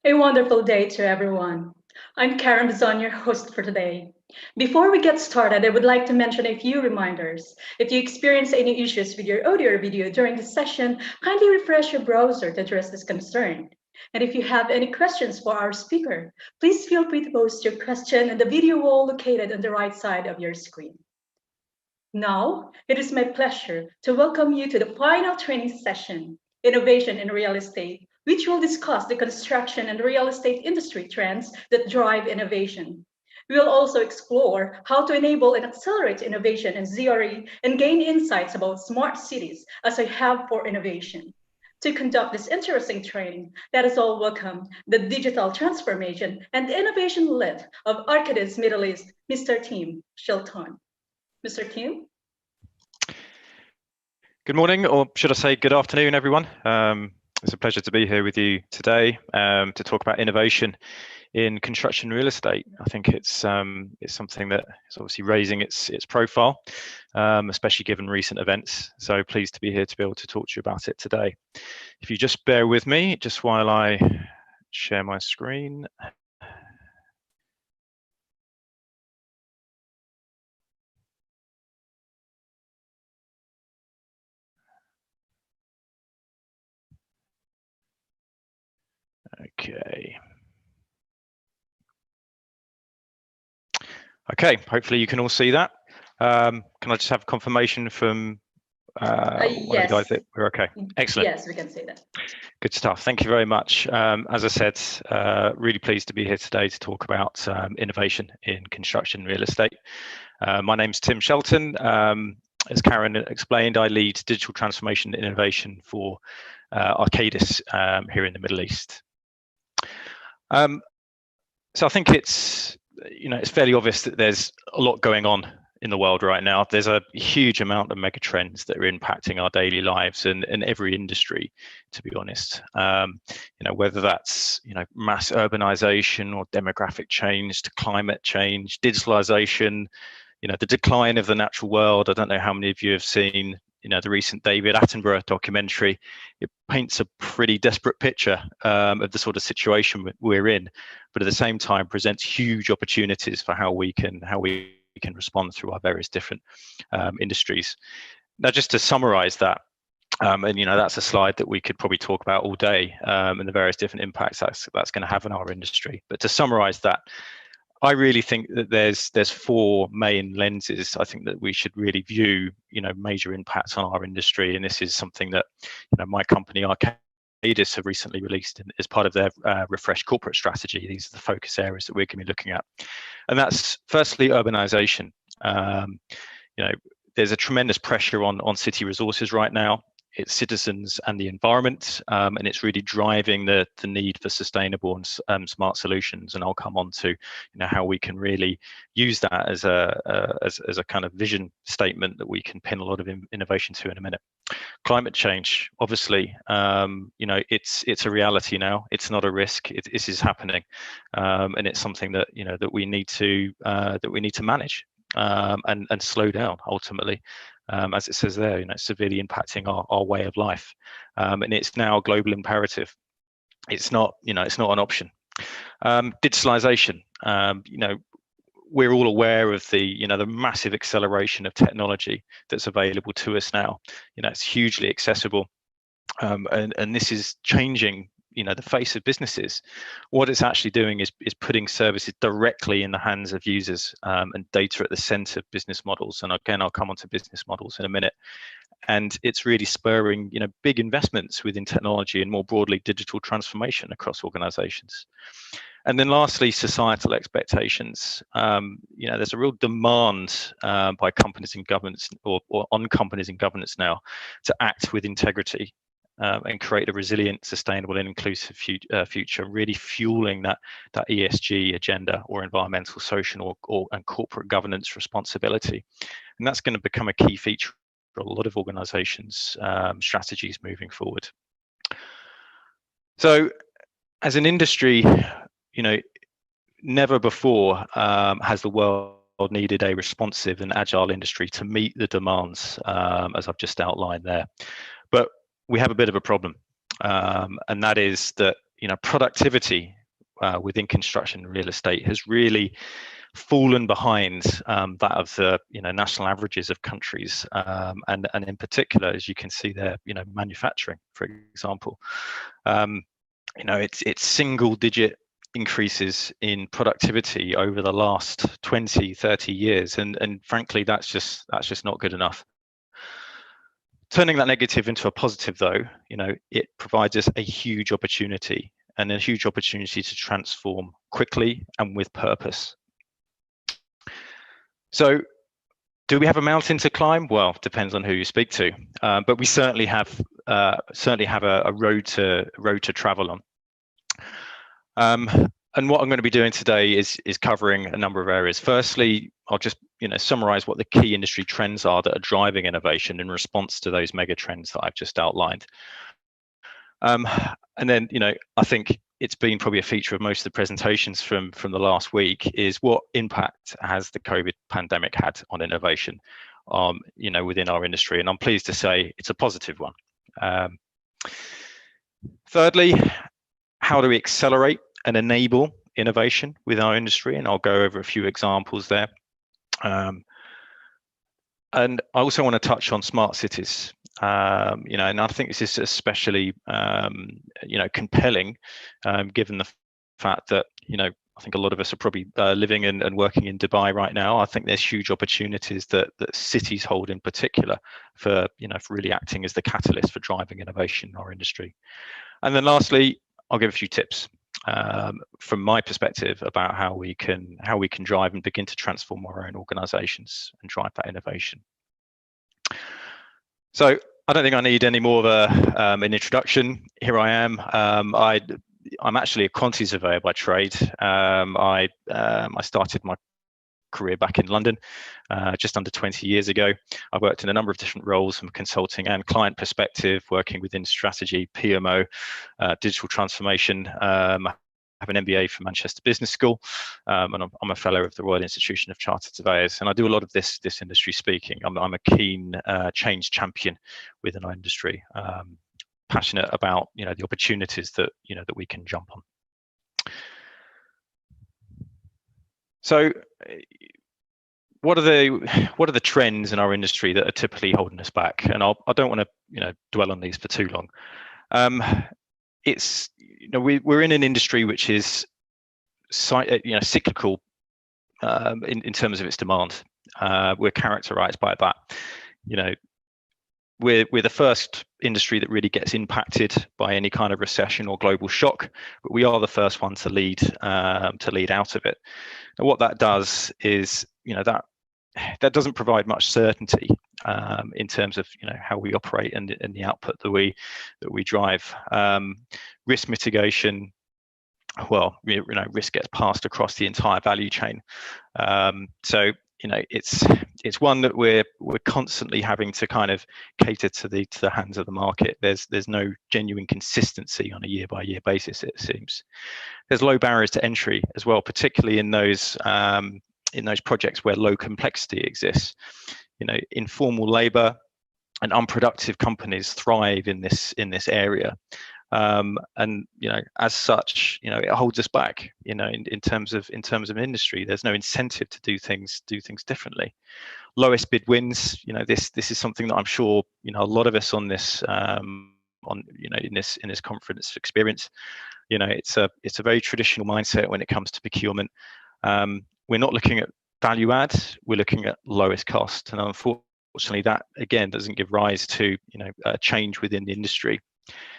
A wonderful day to everyone. I'm Karen Bazan, your host for today. Before we get started, I would like to mention a few reminders. If you experience any issues with your audio or video during this session, kindly refresh your browser to address this concern. And if you have any questions for our speaker, please feel free to post your question in the video wall located on the right side of your screen. Now, it is my pleasure to welcome you to the final training session, Innovation in Real Estate, which will discuss the construction and real estate industry trends that drive innovation. We will also explore how to enable and accelerate innovation in ZRE and gain insights about smart cities as I have for innovation. To conduct this interesting training, let us all welcome the digital transformation and innovation lead of Arcadis Middle East, Mr. Tim Shelton. Mr. Kim? Good morning, or should I say good afternoon, everyone. It's a pleasure to be here with you today to talk about innovation in construction real estate. I think it's something that is obviously raising its profile, especially given recent events. So pleased to be here to be able to talk to you about it today. If you just bear with me, just while I share my screen. Okay, hopefully you can all see that. Can I just have confirmation from one of the guys that we're okay? Excellent. Yes, we can see that. Good stuff. Thank you very much. As I said, really pleased to be here today to talk about innovation in construction real estate. My name's Tim Shelton. As Karen explained, I lead digital transformation and innovation for Arcadis here in the Middle East. So I think it's fairly obvious that there's a lot going on in the world right now. There's a huge amount of mega trends that are impacting our daily lives and every industry, to be honest. Whether that's mass urbanization or demographic change to climate change, digitalization, the decline of the natural world. I don't know how many of you have seen the recent David Attenborough documentary. It paints a pretty desperate picture of the sort of situation we're in, but at the same time presents huge opportunities for how we can respond through our various different industries. Now, just to summarize that, and that's a slide that we could probably talk about all day, and the various different impacts that's going to have on our industry. But to summarize that, I really think that there's four main lenses I think that we should really view major impacts on our industry, and this is something that my company Arcadis have recently released as part of their refreshed corporate strategy. These are the focus areas that we're going to be looking at, and that's firstly urbanization. There's a tremendous pressure on city resources right now. It's citizens and the environment, and it's really driving the need for sustainable and smart solutions. And I'll come on to how we can really use that as a kind of vision statement that we can pin a lot of innovation to in a minute. Climate change, obviously, it's a reality now. It's not a risk. This is happening, and it's something that that we need to manage and slow down ultimately. As it says there, severely impacting our way of life, and it's now a global imperative. It's not an option. Digitalization. We're all aware of the massive acceleration of technology that's available to us now. It's hugely accessible, and this is changing the face of businesses. What it's actually doing is putting services directly in the hands of users, and data at the center of business models. And again, I'll come on to business models in a minute. And it's really spurring big investments within technology and more broadly digital transformation across organizations. And then lastly, societal expectations. There's a real demand by companies and governments or on companies and governments now to act with integrity, and create a resilient, sustainable and inclusive future, really fueling that ESG agenda or environmental, social and corporate governance responsibility. And that's going to become a key feature for a lot of organizations' strategies moving forward. So as an industry, never before has the world needed a responsive and agile industry to meet the demands, as I've just outlined there. But we have a bit of a problem, and that is that productivity within construction and real estate has really fallen behind that of the national averages of countries, and in particular, as you can see there, manufacturing, for example, it's single digit increases in productivity over the last 20-30 years, and frankly that's just not good enough. Turning that negative into a positive, though, it provides us a huge opportunity, and a huge opportunity to transform quickly and with purpose. So do we have a mountain to climb? Well, depends on who you speak to, but we certainly have a road to travel on. And what I'm going to be doing today is covering a number of areas. Firstly, I'll just summarize what the key industry trends are that are driving innovation in response to those mega trends that I've just outlined. And then, I think it's been probably a feature of most of the presentations from the last week is what impact has the COVID pandemic had on innovation, within our industry. And I'm pleased to say it's a positive one. Thirdly, how do we accelerate and enable innovation with our industry? And I'll go over a few examples there. And I also want to touch on smart cities. And I think this is especially, compelling, given the fact that, I think a lot of us are probably living and working in Dubai right now. I think there's huge opportunities that cities hold in particular for really acting as the catalyst for driving innovation in our industry. And then lastly, I'll give a few tips from my perspective about how we can drive and begin to transform our own organizations and drive that innovation. So I don't think I need any more of an introduction. Here I am. I'm actually a quantity surveyor by trade. I started my career back in London just under 20 years ago. I've worked in a number of different roles from consulting and client perspective, working within strategy, PMO, digital transformation. I have an MBA from Manchester Business School, and I'm a fellow of the Royal Institution of Chartered Surveyors, and I do a lot of this industry speaking. I'm a keen change champion within our industry, passionate about the opportunities that that we can jump on. So what are the trends in our industry that are typically holding us back? And I don't want to dwell on these for too long. It's we're in an industry which is cyclical in terms of its demand. We're characterized by that. We're the first industry that really gets impacted by any kind of recession or global shock, but we are the first one to lead out of it. And what that does is that doesn't provide much certainty in terms of how we operate and the output that we drive. Risk mitigation, well, risk gets passed across the entire value chain. So it's one that we're constantly having to kind of cater to the hands of the market. There's no genuine consistency on a year-by-year basis, it seems. There's low barriers to entry as well, particularly in those projects where low complexity exists. Informal labor and unproductive companies thrive in this area. And as such, it holds us back. In terms of industry, there's no incentive to do things differently. Lowest bid wins. This is something that I'm sure a lot of us on this in this conference experience. It's a very traditional mindset when it comes to procurement. We're not looking at value add. We're looking at lowest cost, and unfortunately, that again doesn't give rise to a change within the industry.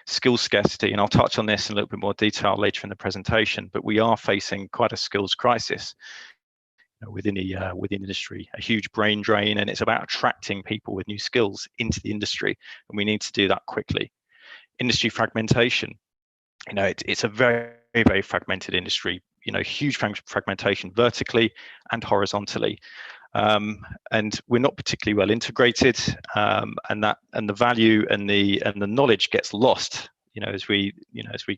Skill scarcity, and I'll touch on this in a little bit more detail later in the presentation, but we are facing quite a skills crisis within the industry, a huge brain drain, and it's about attracting people with new skills into the industry, and we need to do that quickly. Industry fragmentation, it's a very, very fragmented industry, huge fragmentation vertically and horizontally. And we're not particularly well integrated, and the value and the knowledge gets lost, as we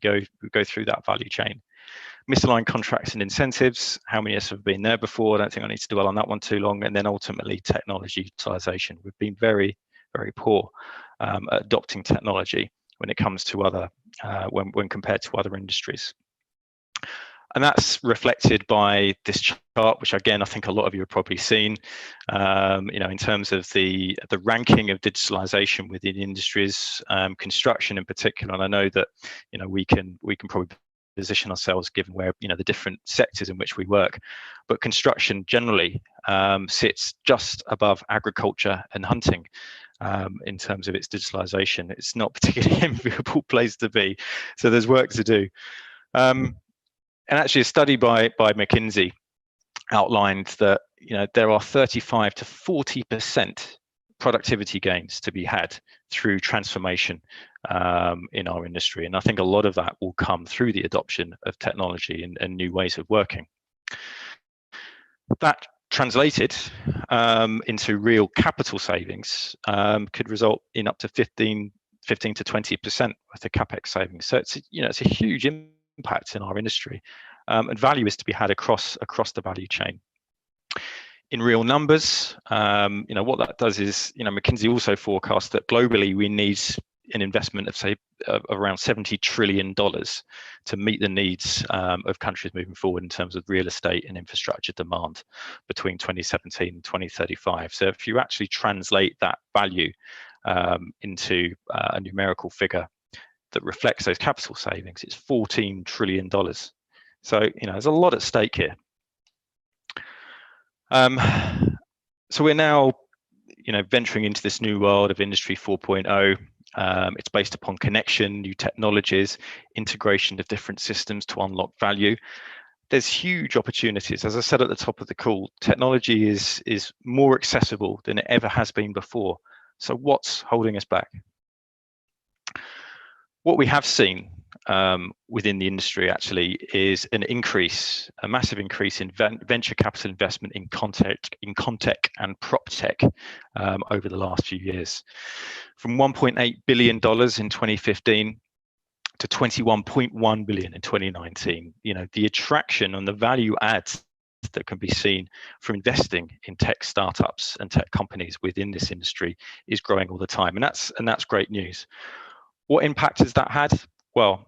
go through that value chain. Misaligned contracts and incentives. How many of us have been there before? I don't think I need to dwell on that one too long. And then ultimately, technology utilization. We've been very, very poor at adopting technology when it comes to other when compared to other industries. And that's reflected by this chart, which again, I think a lot of you have probably seen, in terms of the ranking of digitalization within industries, construction in particular. And I know that, we can probably position ourselves given where, the different sectors in which we work, but construction generally sits just above agriculture and hunting. In terms of its digitalization, it's not particularly enviable place to be. So there's work to do. And actually, a study by McKinsey outlined that there are 35 to 40% productivity gains to be had through transformation in our industry, and I think a lot of that will come through the adoption of technology and new ways of working. That translated into real capital savings could result in up to 15 to 20% worth of capex savings. So it's a huge impact in our industry, and value is to be had across the value chain. In real numbers, what that does is, McKinsey also forecasts that globally we need an investment of, say, around $70 trillion to meet the needs of countries moving forward in terms of real estate and infrastructure demand between 2017 and 2035. So if you actually translate that value into a numerical figure that reflects those capital savings, it's $14 trillion. So, there's a lot at stake here. So we're now, venturing into this new world of Industry 4.0. It's based upon connection, new technologies, integration of different systems to unlock value. There's huge opportunities. As I said at the top of the call, technology is more accessible than it ever has been before. So what's holding us back? What we have seen within the industry actually is a massive increase in venture capital investment in Contech and PropTech over the last few years. From $1.8 billion in 2015 to $21.1 billion in 2019. The attraction and the value adds that can be seen from investing in tech startups and tech companies within this industry is growing all the time, and that's great news. What impact has that had? Well,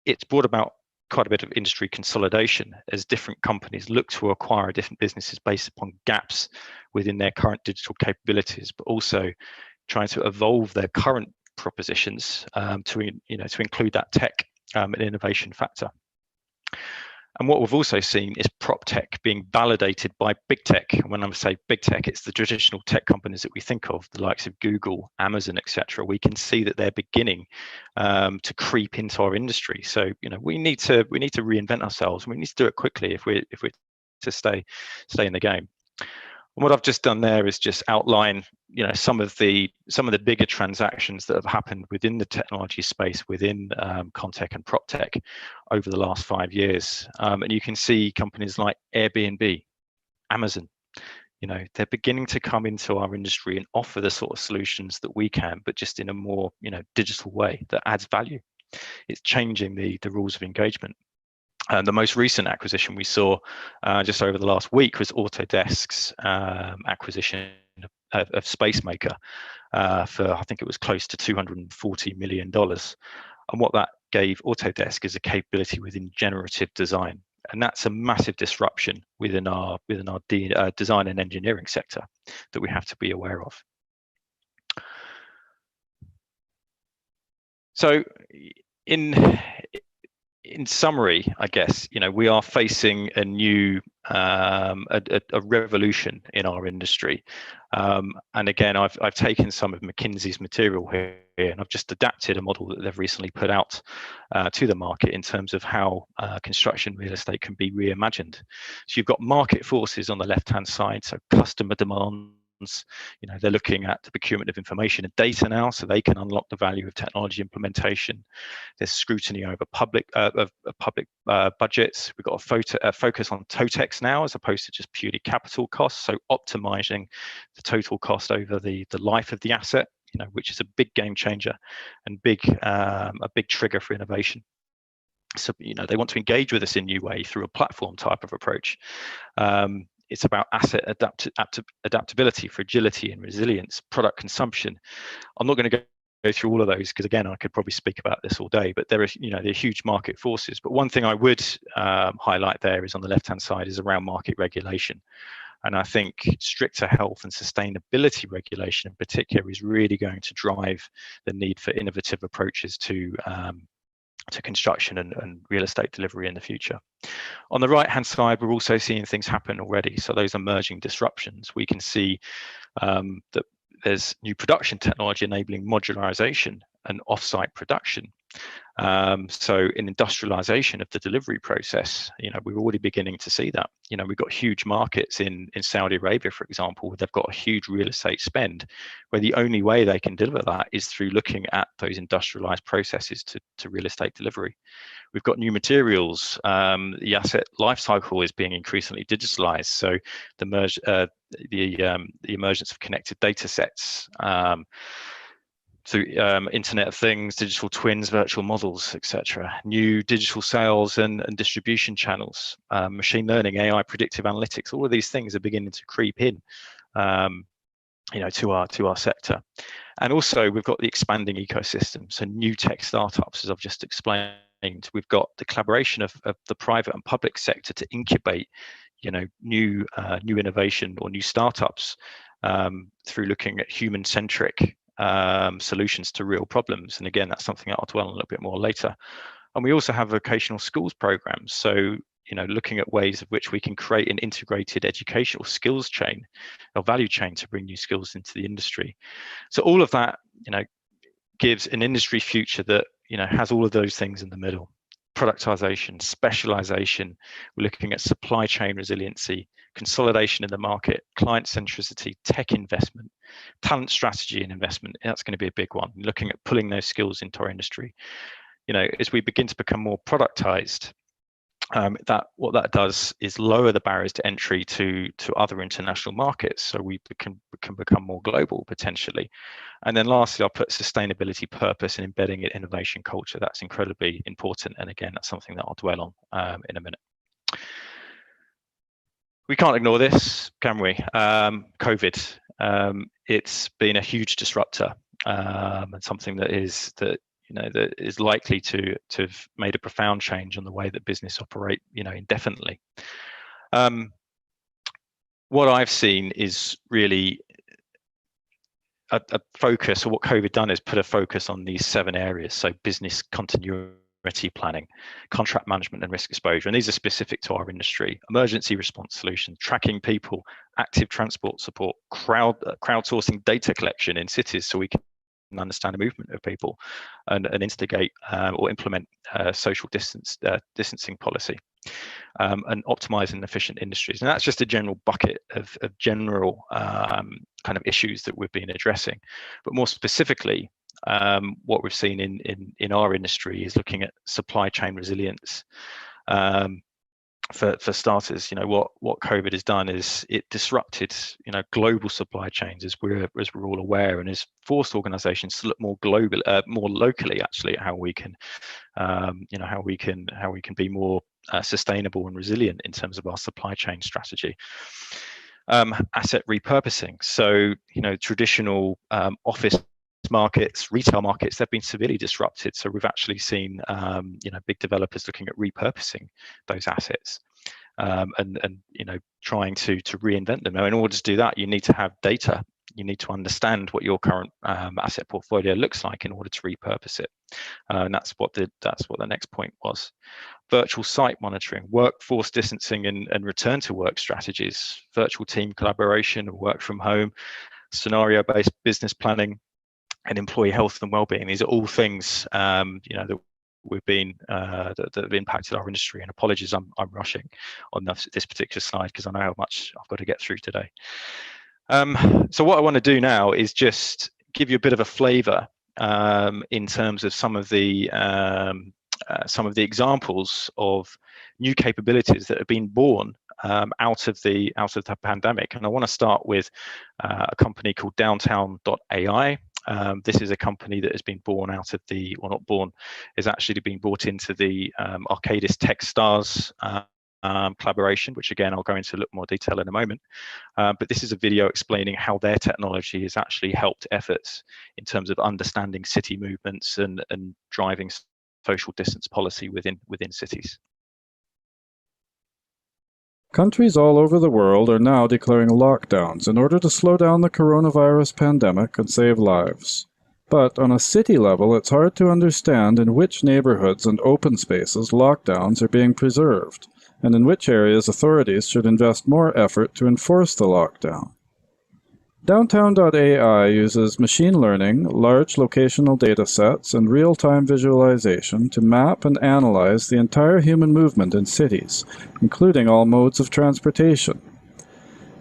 it's brought about quite a bit of industry consolidation as different companies look to acquire different businesses based upon gaps within their current digital capabilities, but also trying to evolve their current propositions to include that tech and innovation factor. And what we've also seen is prop tech being validated by big tech. And when I say big tech, it's the traditional tech companies that we think of, the likes of Google, Amazon, etc. We can see that they're beginning to creep into our industry. So we need to reinvent ourselves. We need to do it quickly if we're to stay in the game. And what I've just done there is just outline, some of the bigger transactions that have happened within the technology space within Contech and PropTech over the last 5 years. And you can see companies like Airbnb, Amazon, they're beginning to come into our industry and offer the sort of solutions that we can, but just in a more, digital way that adds value. It's changing the rules of engagement. The most recent acquisition we saw just over the last week was Autodesk's acquisition of Spacemaker for, I think it was close to $240 million. And what that gave Autodesk is a capability within generative design. And that's a massive disruption within our design and engineering sector that we have to be aware of. So in summary, I guess, we are facing a new a revolution in our industry. And again, I've taken some of McKinsey's material here and I've just adapted a model that they've recently put out to the market in terms of how construction real estate can be reimagined. So you've got market forces on the left-hand side, so customer demands. They're looking at the procurement of information and data now, so they can unlock the value of technology implementation. There's scrutiny over public budgets. We've got a focus on TOTEX now, as opposed to just purely capital costs. So optimizing the total cost over the life of the asset, which is a big game changer and a big trigger for innovation. So they want to engage with us in new way through a platform type of approach. It's about asset adaptability, fragility and resilience, product consumption. I'm not going to go through all of those because again I could probably speak about this all day, but there are they're huge market forces. But one thing I would highlight there is on the left hand side is around market regulation, and I think stricter health and sustainability regulation in particular is really going to drive the need for innovative approaches to construction and real estate delivery in the future. On the right hand side, we're also seeing things happen already. So those emerging disruptions, we can see that there's new production technology enabling modularization and off-site production. So in industrialization of the delivery process, we're already beginning to see that. We've got huge markets in Saudi Arabia, for example, where they've got a huge real estate spend, where the only way they can deliver that is through looking at those industrialized processes to real estate delivery. We've got new materials. The asset life cycle is being increasingly digitalized. So the emergence of connected data sets, through Internet of Things, digital twins, virtual models, etc. New digital sales and distribution channels, machine learning, AI, predictive analytics. All of these things are beginning to creep in, to our sector. And also we've got the expanding ecosystem. So new tech startups, as I've just explained. We've got the collaboration of the private and public sector to incubate, new innovation or new startups through looking at human-centric solutions to real problems. And again, that's something I'll dwell on a little bit more later. And we also have vocational schools programs. So, looking at ways of which we can create an integrated educational skills chain or value chain to bring new skills into the industry. So all of that, gives an industry future that, has all of those things in the middle. Productization, specialization, we're looking at supply chain resiliency, consolidation in the market, client centricity, tech investment, talent strategy and investment. That's going to be a big one. Looking at pulling those skills into our industry. As we begin to become more productized, what that does is lower the barriers to entry to other international markets, so we can become more global potentially. And then lastly, I'll put sustainability, purpose, and embedding in innovation culture. That's incredibly important, and again, that's something that I'll dwell on in a minute. We can't ignore this, can we? COVID. It's been a huge disruptor, and something that is likely to have made a profound change on the way that business operate, indefinitely. What I've seen is really a focus, or what COVID done is put a focus on these 7 areas. So business continuity planning, contract management and risk exposure, and these are specific to our industry. Emergency response solutions, tracking people, active transport support, crowdsourcing data collection in cities so we can understand the movement of people and instigate or implement social distancing policy, and optimizing efficient industries. And that's just a general bucket of general kind of issues that we've been addressing. But more specifically, what we've seen in our industry is looking at supply chain resilience. For starters, what COVID has done is it disrupted, global supply chains, as we're all aware, and has forced organisations to look more global, more locally, actually, at how we can, how we can be more sustainable and resilient in terms of our supply chain strategy. Asset repurposing. So, traditional office markets, retail markets, they've been severely disrupted. So we've actually seen, big developers looking at repurposing those assets, and trying to reinvent them. Now, in order to do that, you need to have data. You need to understand what your current asset portfolio looks like in order to repurpose it. And that's what the next point was. Virtual site monitoring, workforce distancing and return to work strategies, virtual team collaboration, work from home, scenario-based business planning, and employee health and well-being. These are all things that we've been that have impacted our industry. And apologies, I'm rushing on this particular slide because I know how much I've got to get through today. So what I want to do now is just give you a bit of a flavour in terms of some of the examples of new capabilities that have been born out of the pandemic. And I want to start with a company called Downtown.ai. This is a company that has been born out of the, or not born, is actually being brought into the Arcadis Techstars collaboration, which again, I'll go into a little more detail in a moment. But this is a video explaining how their technology has actually helped efforts in terms of understanding city movements and driving social distance policy within cities. Countries all over the world are now declaring lockdowns in order to slow down the coronavirus pandemic and save lives. But on a city level, it's hard to understand in which neighborhoods and open spaces lockdowns are being preserved, and in which areas authorities should invest more effort to enforce the lockdown. Downtown.ai uses machine learning, large locational data sets, and real-time visualization to map and analyze the entire human movement in cities, including all modes of transportation.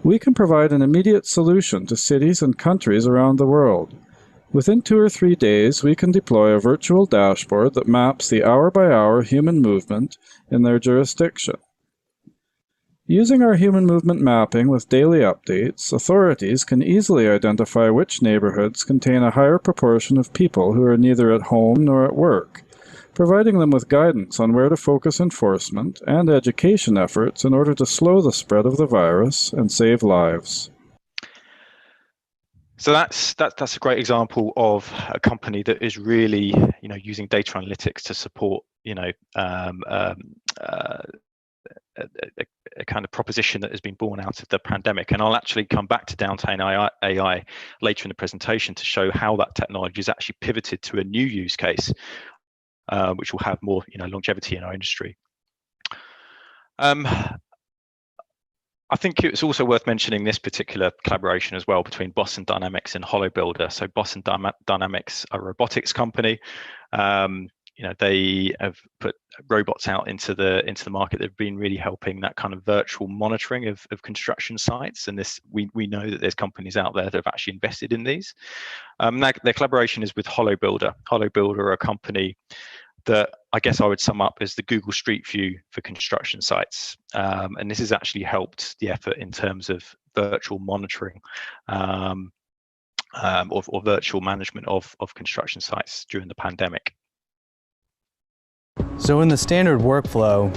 We can provide an immediate solution to cities and countries around the world. Within 2 or 3 days, we can deploy a virtual dashboard that maps the hour-by-hour human movement in their jurisdiction. Using our human movement mapping with daily updates, authorities can easily identify which neighborhoods contain a higher proportion of people who are neither at home nor at work, providing them with guidance on where to focus enforcement and education efforts in order to slow the spread of the virus and save lives. So that's a great example of a company that is really, using data analytics to support, a kind of proposition that has been born out of the pandemic. And I'll actually come back to Downtown AI later in the presentation to show how that technology has actually pivoted to a new use case, which will have more longevity in our industry. I think it's also worth mentioning this particular collaboration as well between Boston Dynamics and HoloBuilder. So Boston Dynamics, a robotics company, they have put robots out into the market that have been really helping that kind of virtual monitoring of construction sites. And this, we know that there's companies out there that have actually invested in these. Their collaboration is with HoloBuilder. HoloBuilder are a company that I guess I would sum up as the Google Street View for construction sites. And this has actually helped the effort in terms of virtual monitoring or virtual management of construction sites during the pandemic. So in the standard workflow,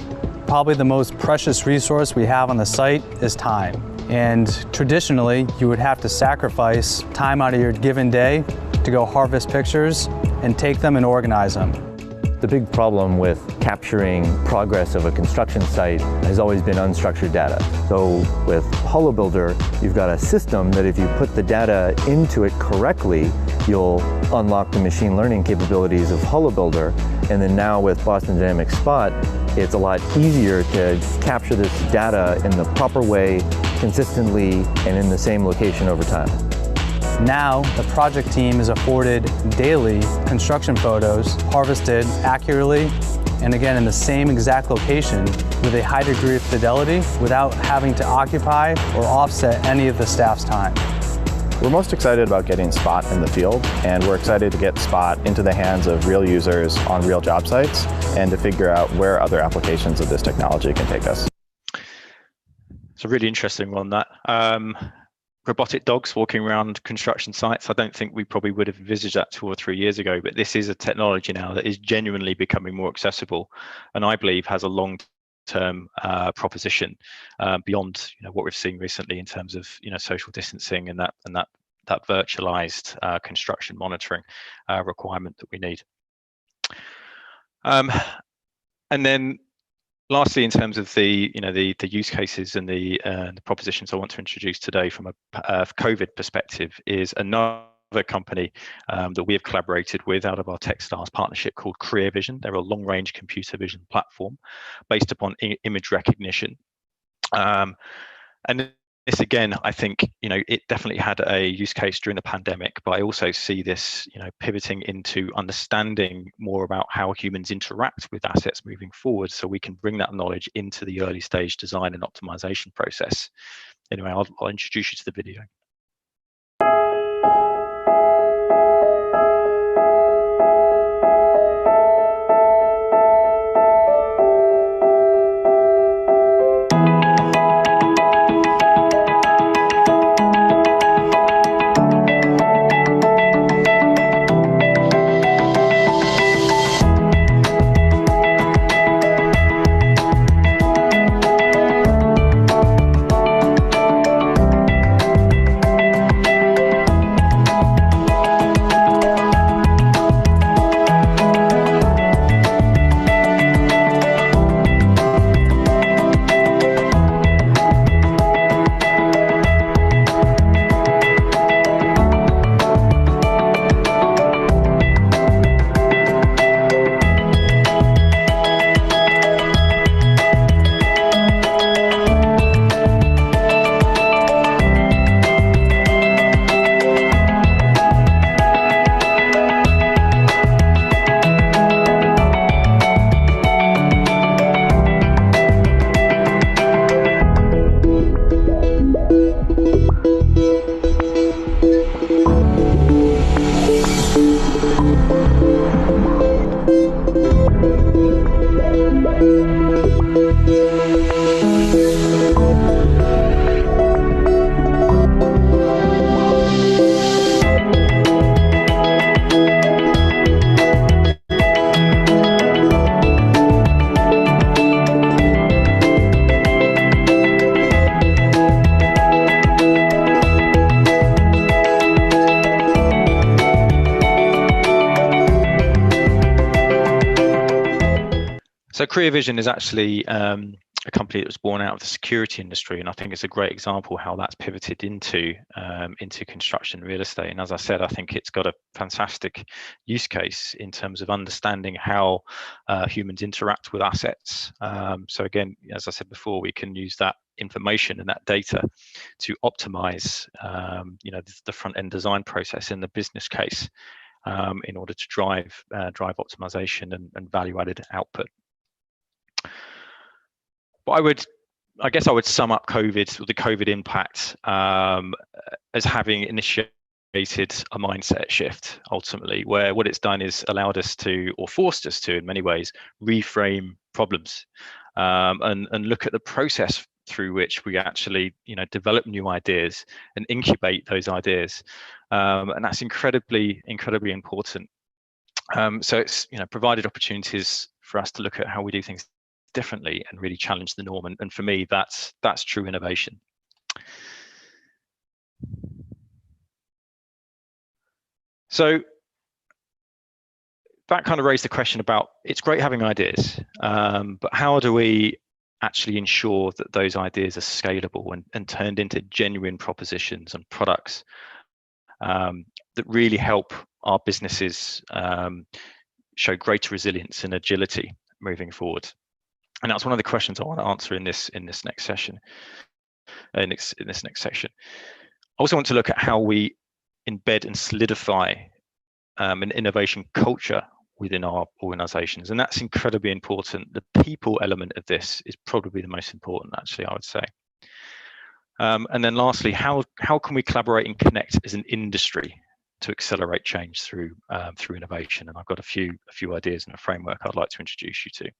probably the most precious resource we have on the site is time. And traditionally, you would have to sacrifice time out of your given day to go harvest pictures and take them and organize them. The big problem with capturing progress of a construction site has always been unstructured data. So with HoloBuilder, you've got a system that if you put the data into it correctly, you'll unlock the machine learning capabilities of HoloBuilder. And then now with Boston Dynamics Spot, it's a lot easier to capture this data in the proper way, consistently, and in the same location over time. Now, the project team is afforded daily construction photos harvested accurately and again in the same exact location with a high degree of fidelity without having to occupy or offset any of the staff's time. We're most excited about getting Spot in the field, and we're excited to get Spot into the hands of real users on real job sites and to figure out where other applications of this technology can take us. It's a really interesting one, that. Robotic dogs walking around construction sites. I don't think we probably would have envisaged that 2 or 3 years ago, but this is a technology now that is genuinely becoming more accessible, and I believe has a long-term proposition beyond what we've seen recently in terms of social distancing and that virtualized construction monitoring requirement that we need. And then lastly, in terms of the use cases and the propositions I want to introduce today from a COVID perspective is another company that we have collaborated with out of our Techstars partnership called CreaVision. They're a long-range computer vision platform based upon image recognition. And this, again, I think, it definitely had a use case during the pandemic, but I also see this, pivoting into understanding more about how humans interact with assets moving forward, so we can bring that knowledge into the early stage design and optimization process. Anyway, I'll introduce you to the video. Career Vision is actually a company that was born out of the security industry, and I think it's a great example how that's pivoted into construction real estate. And as I said, I think it's got a fantastic use case in terms of understanding how humans interact with assets. So again, as I said before, we can use that information and that data to optimize the front end design process in the business case in order to drive optimization and value added output. But I guess I would sum up COVID, or the COVID impact, as having initiated a mindset shift, ultimately, where what it's done is allowed us to, or forced us to in many ways, reframe problems and look at the process through which we actually develop new ideas and incubate those ideas, and that's incredibly important. So it's provided opportunities for us to look at how we do things differently and really challenge the norm, and for me that's true innovation. So that kind of raised the question about, it's great having ideas, but how do we actually ensure that those ideas are scalable and turned into genuine propositions and products that really help our businesses show greater resilience and agility moving forward? And that's one of the questions I want to answer in this next session, in this next section. I also want to look at how we embed and solidify an innovation culture within our organizations, and that's incredibly important. The people element of this is probably the most important, actually, I would say. And then lastly, how can we collaborate and connect as an industry to accelerate change through innovation? And I've got a few ideas and a framework I'd like to introduce you to.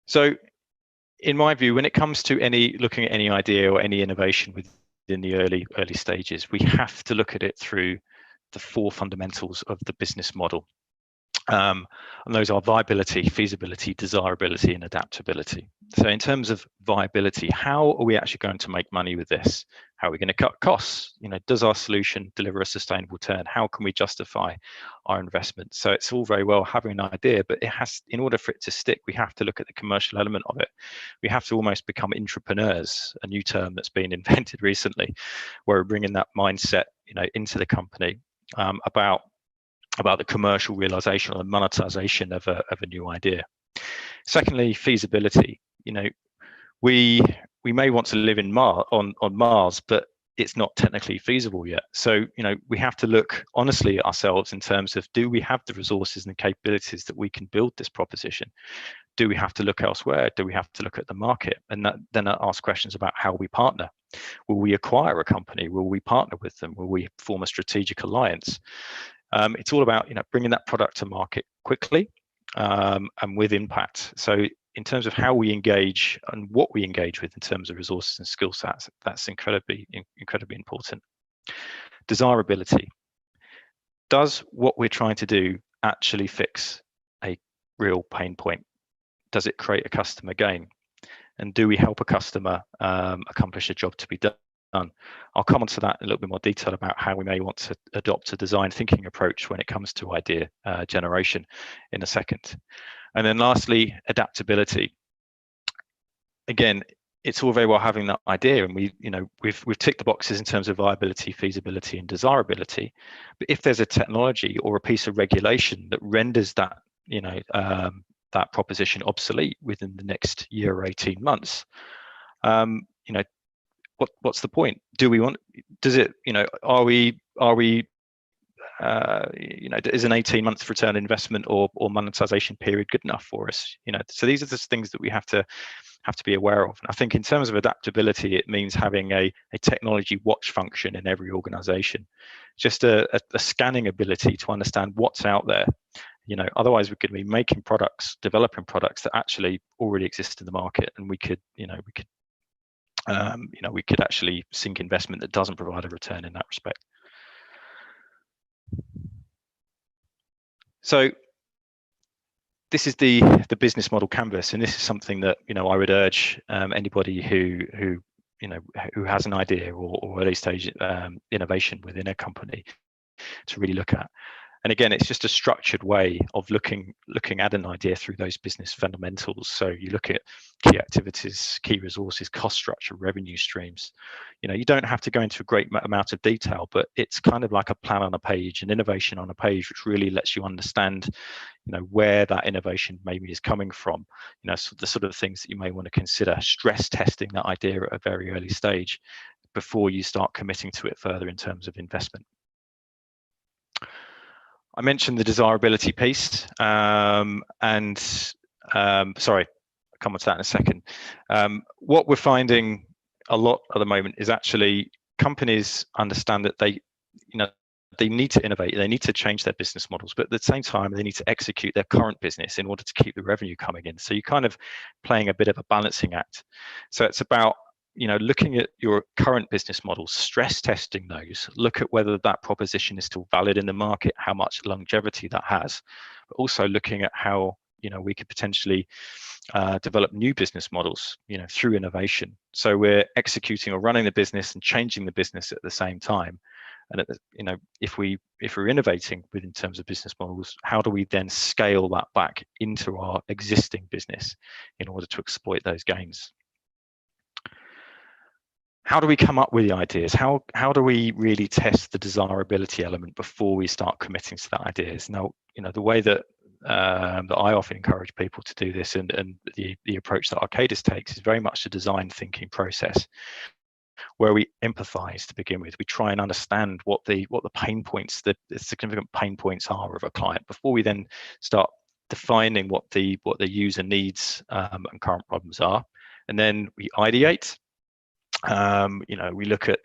So in my view, when it comes to looking at any idea or any innovation within the early stages, we have to look at it through the 4 fundamentals of the business model. And those are viability, feasibility, desirability, and adaptability. So in terms of viability, how are we actually going to make money with this? How are we going to cut costs? Does our solution deliver a sustainable return? How can we justify our investment? So it's all very well having an idea, but in order for it to stick, we have to look at the commercial element of it. We have to almost become intrapreneurs, a new term that's been invented recently, where we're bringing that mindset, into the company about the commercial realization or the monetization of a new idea. Secondly, feasibility. We may want to live on Mars, but it's not technically feasible yet. So we have to look honestly at ourselves in terms of, do we have the resources and the capabilities that we can build this proposition? Do we have to look elsewhere? Do we have to look at the market? And then ask questions about how we partner. Will we acquire a company? Will we partner with them? Will we form a strategic alliance? It's all about bringing that product to market quickly and with impact. So in terms of how we engage and what we engage with in terms of resources and skill sets, that's incredibly important. Desirability. Does what we're trying to do actually fix a real pain point? Does it create a customer gain? And do we help a customer accomplish a job to be done? I'll come on to that in a little bit more detail about how we may want to adopt a design thinking approach when it comes to idea generation in a second. And then lastly, adaptability. Again, it's all very well having that idea, and we've ticked the boxes in terms of viability, feasibility, and desirability. But if there's a technology or a piece of regulation that renders that that proposition obsolete within the next year or 18 months, what's the point? Is an 18-month return on investment or monetization period good enough for us? So these are the things that we have to be aware of. And I think in terms of adaptability, it means having a technology watch function in every organization, just a scanning ability to understand what's out there. Otherwise we could be developing products that actually already exist in the market, and we could actually sink investment that doesn't provide a return in that respect. So this is the business model canvas, and this is something that I would urge anybody who has an idea or early stage innovation within a company to really look at. And again, it's just a structured way of looking at an idea through those business fundamentals. So you look at key activities, key resources, cost structure, revenue streams. You don't have to go into a great amount of detail, but it's kind of like a plan on a page, an innovation on a page, which really lets you understand, where that innovation maybe is coming from. So the sort of things that you may want to consider, stress testing that idea at a very early stage before you start committing to it further in terms of investment. I mentioned the desirability piece, sorry, I'll come on to that in a second. What we're finding a lot at the moment is actually companies understand that they need to innovate, they need to change their business models, but at the same time, they need to execute their current business in order to keep the revenue coming in. So you're kind of playing a bit of a balancing act. So it's about looking at your current business models, stress testing those, look at whether that proposition is still valid in the market, how much longevity that has, but also looking at how we could potentially develop new business models, through innovation. So we're executing or running the business and changing the business at the same time. And if we're innovating in terms of business models, how do we then scale that back into our existing business in order to exploit those gains? How do we come up with the ideas? How do we really test the desirability element before we start committing to that ideas? Now, the way that that I often encourage people to do this, and the approach that Arcadis takes, is very much a design thinking process, where we empathize to begin with. We try and understand what the pain points, the significant pain points are of a client, before we then start defining what the user needs and current problems are. And then we ideate. We look at,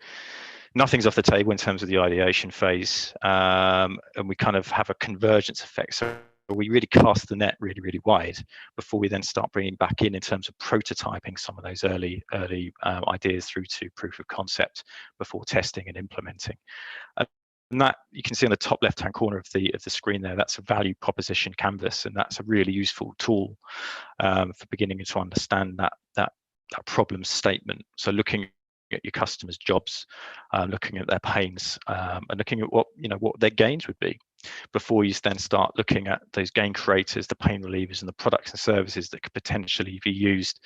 nothing's off the table in terms of the ideation phase, and we kind of have a convergence effect. So we really cast the net really, really wide before we then start bringing back in terms of prototyping some of those early ideas through to proof of concept before testing and implementing. And that you can see on the top left-hand corner of the screen there, that's a value proposition canvas, and that's a really useful tool for beginning to understand that problem statement. So looking at your customers' jobs, looking at their pains, and looking at what their gains would be, before you then start looking at those gain creators, the pain relievers, and the products and services that could potentially be used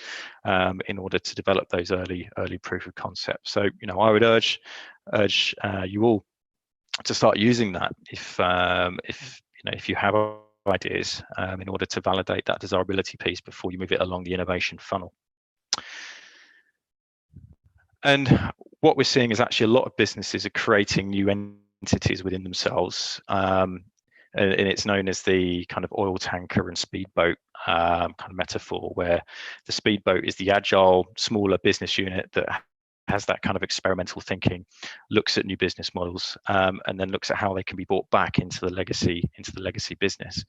in order to develop those early proof of concept. So I would urge you all to start using that if you have ideas, in order to validate that desirability piece before you move it along the innovation funnel. And what we're seeing is actually a lot of businesses are creating new entities within themselves, and it's known as the kind of oil tanker and speedboat kind of metaphor, where the speedboat is the agile, smaller business unit that has that kind of experimental thinking, looks at new business models, and then looks at how they can be brought back into the legacy business.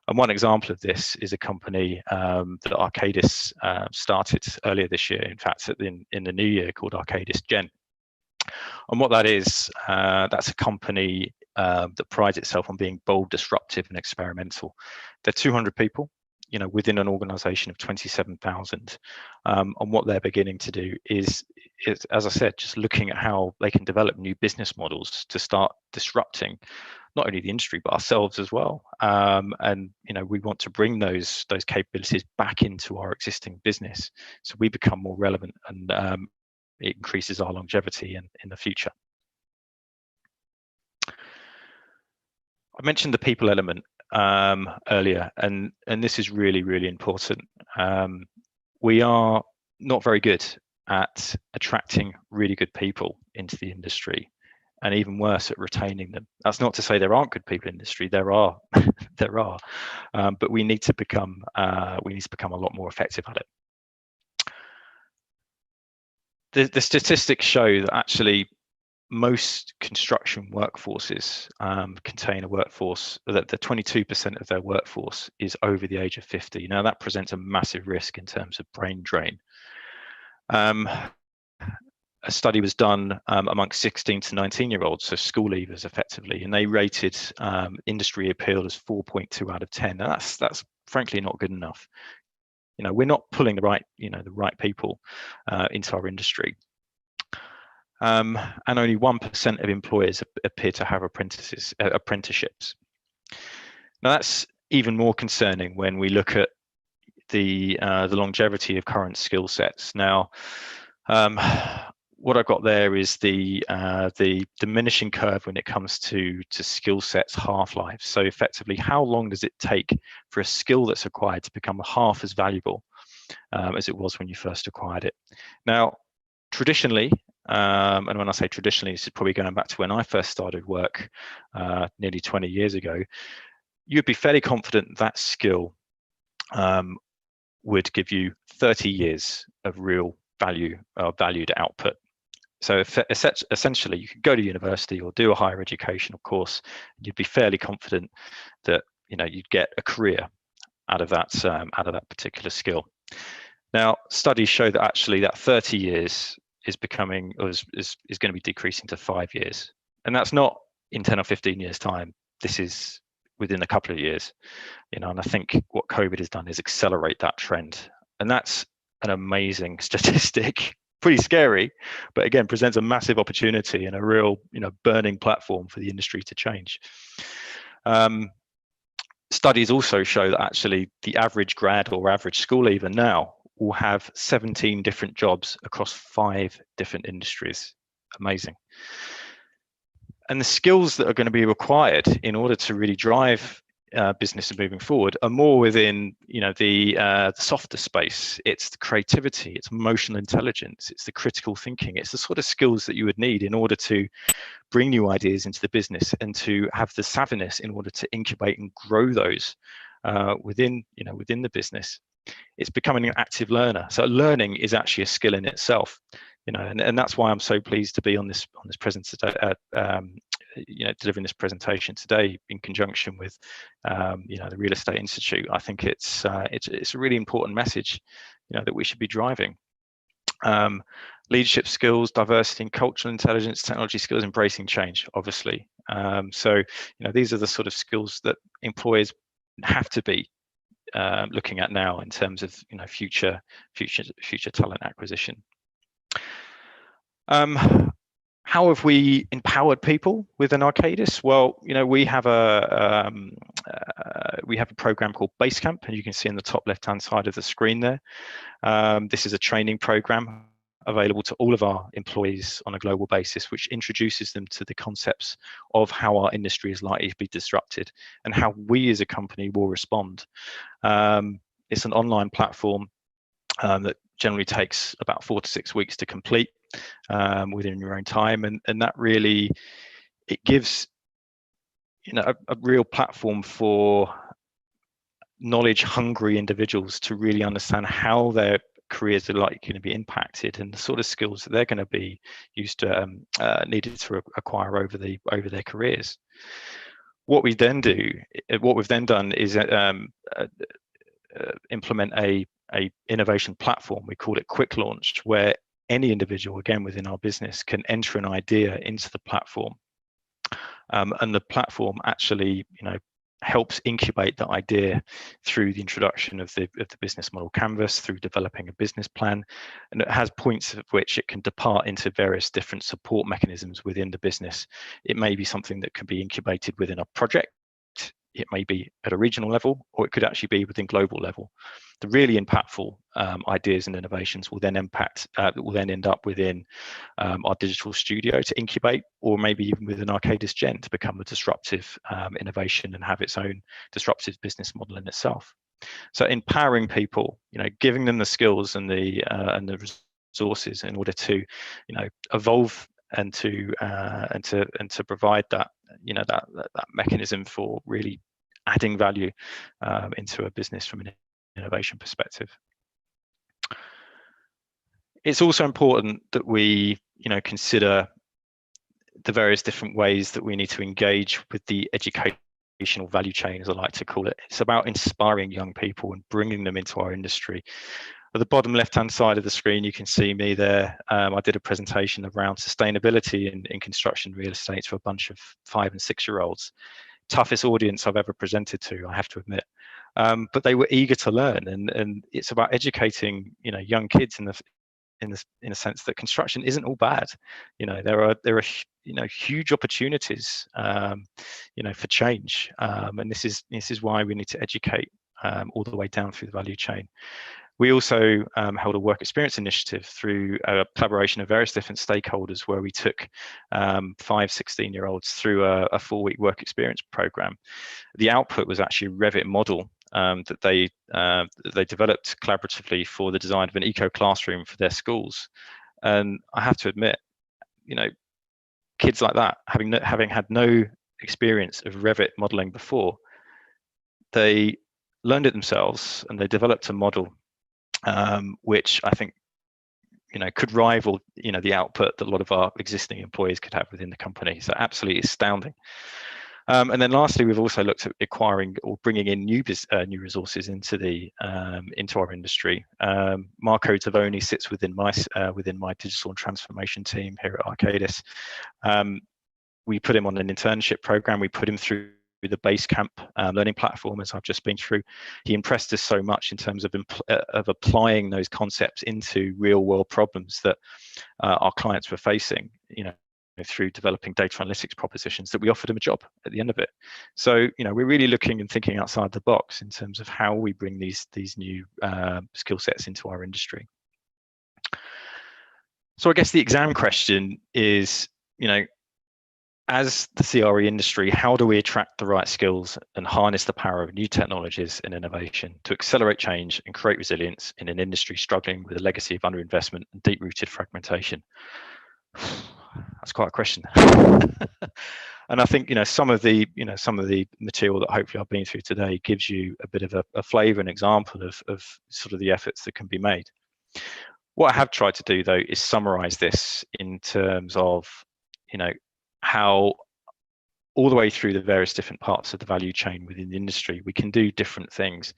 And one example of this is a company that Arcadis started earlier this year, in fact, in the new year, called Arcadis Gen. And what that is, that's a company that prides itself on being bold, disruptive, and experimental. They're 200 people, within an organization of 27,000. And what they're beginning to do is, as I said, just looking at how they can develop new business models to start disrupting not only the industry, but ourselves as well. And we want to bring those capabilities back into our existing business, so we become more relevant, and it increases our longevity in the future. I mentioned the people element earlier, and this is really, really important. We are not very good at attracting really good people into the industry, and even worse, at retaining them. That's not to say there aren't good people in the industry. There are, but we need to become a lot more effective at it. The statistics show that actually most construction workforces contain a workforce that the 22% of their workforce is over the age of 50. Now that presents a massive risk in terms of brain drain. A study was done amongst 16 to 19-year-olds, so school leavers effectively, and they rated industry appeal as 4.2 out of 10. Now that's frankly not good enough. We're not pulling the right people into our industry. And only 1% of employers appear to have apprenticeships. Now that's even more concerning when we look at the longevity of current skill sets. Now, what I've got there is the diminishing curve when it comes to skill sets half-life. So effectively, how long does it take for a skill that's acquired to become half as valuable as it was when you first acquired it? Now, traditionally, and when I say traditionally, this is probably going back to when I first started work nearly 20 years ago, you'd be fairly confident that skill would give you 30 years of real value, valued output. So essentially, you could go to university or do a higher educational course, and you'd be fairly confident that you'd get a career out of that particular skill. Now, studies show that actually that 30 years is becoming, or is going to be decreasing to 5 years, and that's not in 10 or 15 years' time. This is within a couple of years, and I think what COVID has done is accelerate that trend, and that's an amazing statistic. Pretty scary, but again, presents a massive opportunity and a real, burning platform for the industry to change. Studies also show that actually the average grad or average school leaver now will have 17 different jobs across 5 different industries. Amazing. And the skills that are going to be required in order to really drive business and moving forward are more within the softer space. It's the creativity, it's emotional intelligence, it's the critical thinking, it's the sort of skills that you would need in order to bring new ideas into the business and to have the savviness in order to incubate and grow those within the business. It's becoming an active learner. So learning is actually a skill in itself, and that's why I'm so pleased to be on this presentation delivering this presentation today in conjunction with the Real Estate Institute. I think it's a really important message that we should be driving. Leadership skills, diversity and cultural intelligence, technology skills, embracing change, obviously. So these are the sort of skills that employers have to be looking at now in terms of future talent acquisition. How have we empowered people within Arcadis? Well, we have a program called Basecamp, and you can see in the top left-hand side of the screen there. This is a training program available to all of our employees on a global basis, which introduces them to the concepts of how our industry is likely to be disrupted and how we as a company will respond. It's an online platform that generally takes about 4 to 6 weeks to complete within your own time, and that really, it gives a real platform for knowledge hungry individuals to really understand how their careers are likely going to be impacted and the sort of skills that they're going to be needed to acquire over their careers. What we've then done is implement a innovation platform. We call it Quick Launch, where any individual, again within our business, can enter an idea into the platform, and the platform actually helps incubate the idea through the introduction of the business model canvas, through developing a business plan, and it has points at which it can depart into various different support mechanisms within the business. It may be something that can be incubated within a project, it may be at a regional level, or it could actually be within global level. The really impactful ideas and innovations will then end up within our digital studio to incubate, or maybe even within Arcadis Gen to become a disruptive innovation and have its own disruptive business model in itself. So empowering people, giving them the skills and the resources in order to, evolve and to provide that, that mechanism for really adding value into a business from an innovation perspective. It's also important that we, consider the various different ways that we need to engage with the educational value chain, as I like to call it. It's about inspiring young people and bringing them into our industry. At the bottom left-hand side of the screen, you can see me there. I did a presentation around sustainability in construction real estate to a bunch of 5- and 6-year-olds. Toughest audience I've ever presented to, I have to admit. But they were eager to learn, and it's about educating, young kids in in a sense that construction isn't all bad. There are huge opportunities for change, and this is why we need to educate all the way down through the value chain. We also held a work experience initiative through a collaboration of various different stakeholders, where we took 5 16-year-olds through a 4-week work experience program. The output was actually a Revit model that they developed collaboratively for the design of an eco classroom for their schools. And I have to admit, kids like that, having had no experience of Revit modeling before, they learned it themselves and they developed a model which I think could rival the output that a lot of our existing employees could have within the company. So absolutely astounding. And then lastly, we've also looked at acquiring or bringing in new resources into our industry. Marco Tavoni sits within my digital and transformation team here at Arcadis. We put him on an internship program. We put him through the Basecamp learning platform, as I've just been through. He impressed us so much in terms of applying those concepts into real world problems that our clients were facing, through developing data analytics propositions, that we offered him a job at the end of it. So, we're really looking and thinking outside the box in terms of how we bring these new skill sets into our industry. So I guess the exam question is, as the CRE industry, how do we attract the right skills and harness the power of new technologies and innovation to accelerate change and create resilience in an industry struggling with a legacy of underinvestment and deep-rooted fragmentation? That's quite a question. And I think some of the material that hopefully I've been through today gives you a bit of a flavour and example of sort of the efforts that can be made. What I have tried to do, though, is summarise this in terms of how all the way through the various different parts of the value chain within the industry, we can do different things.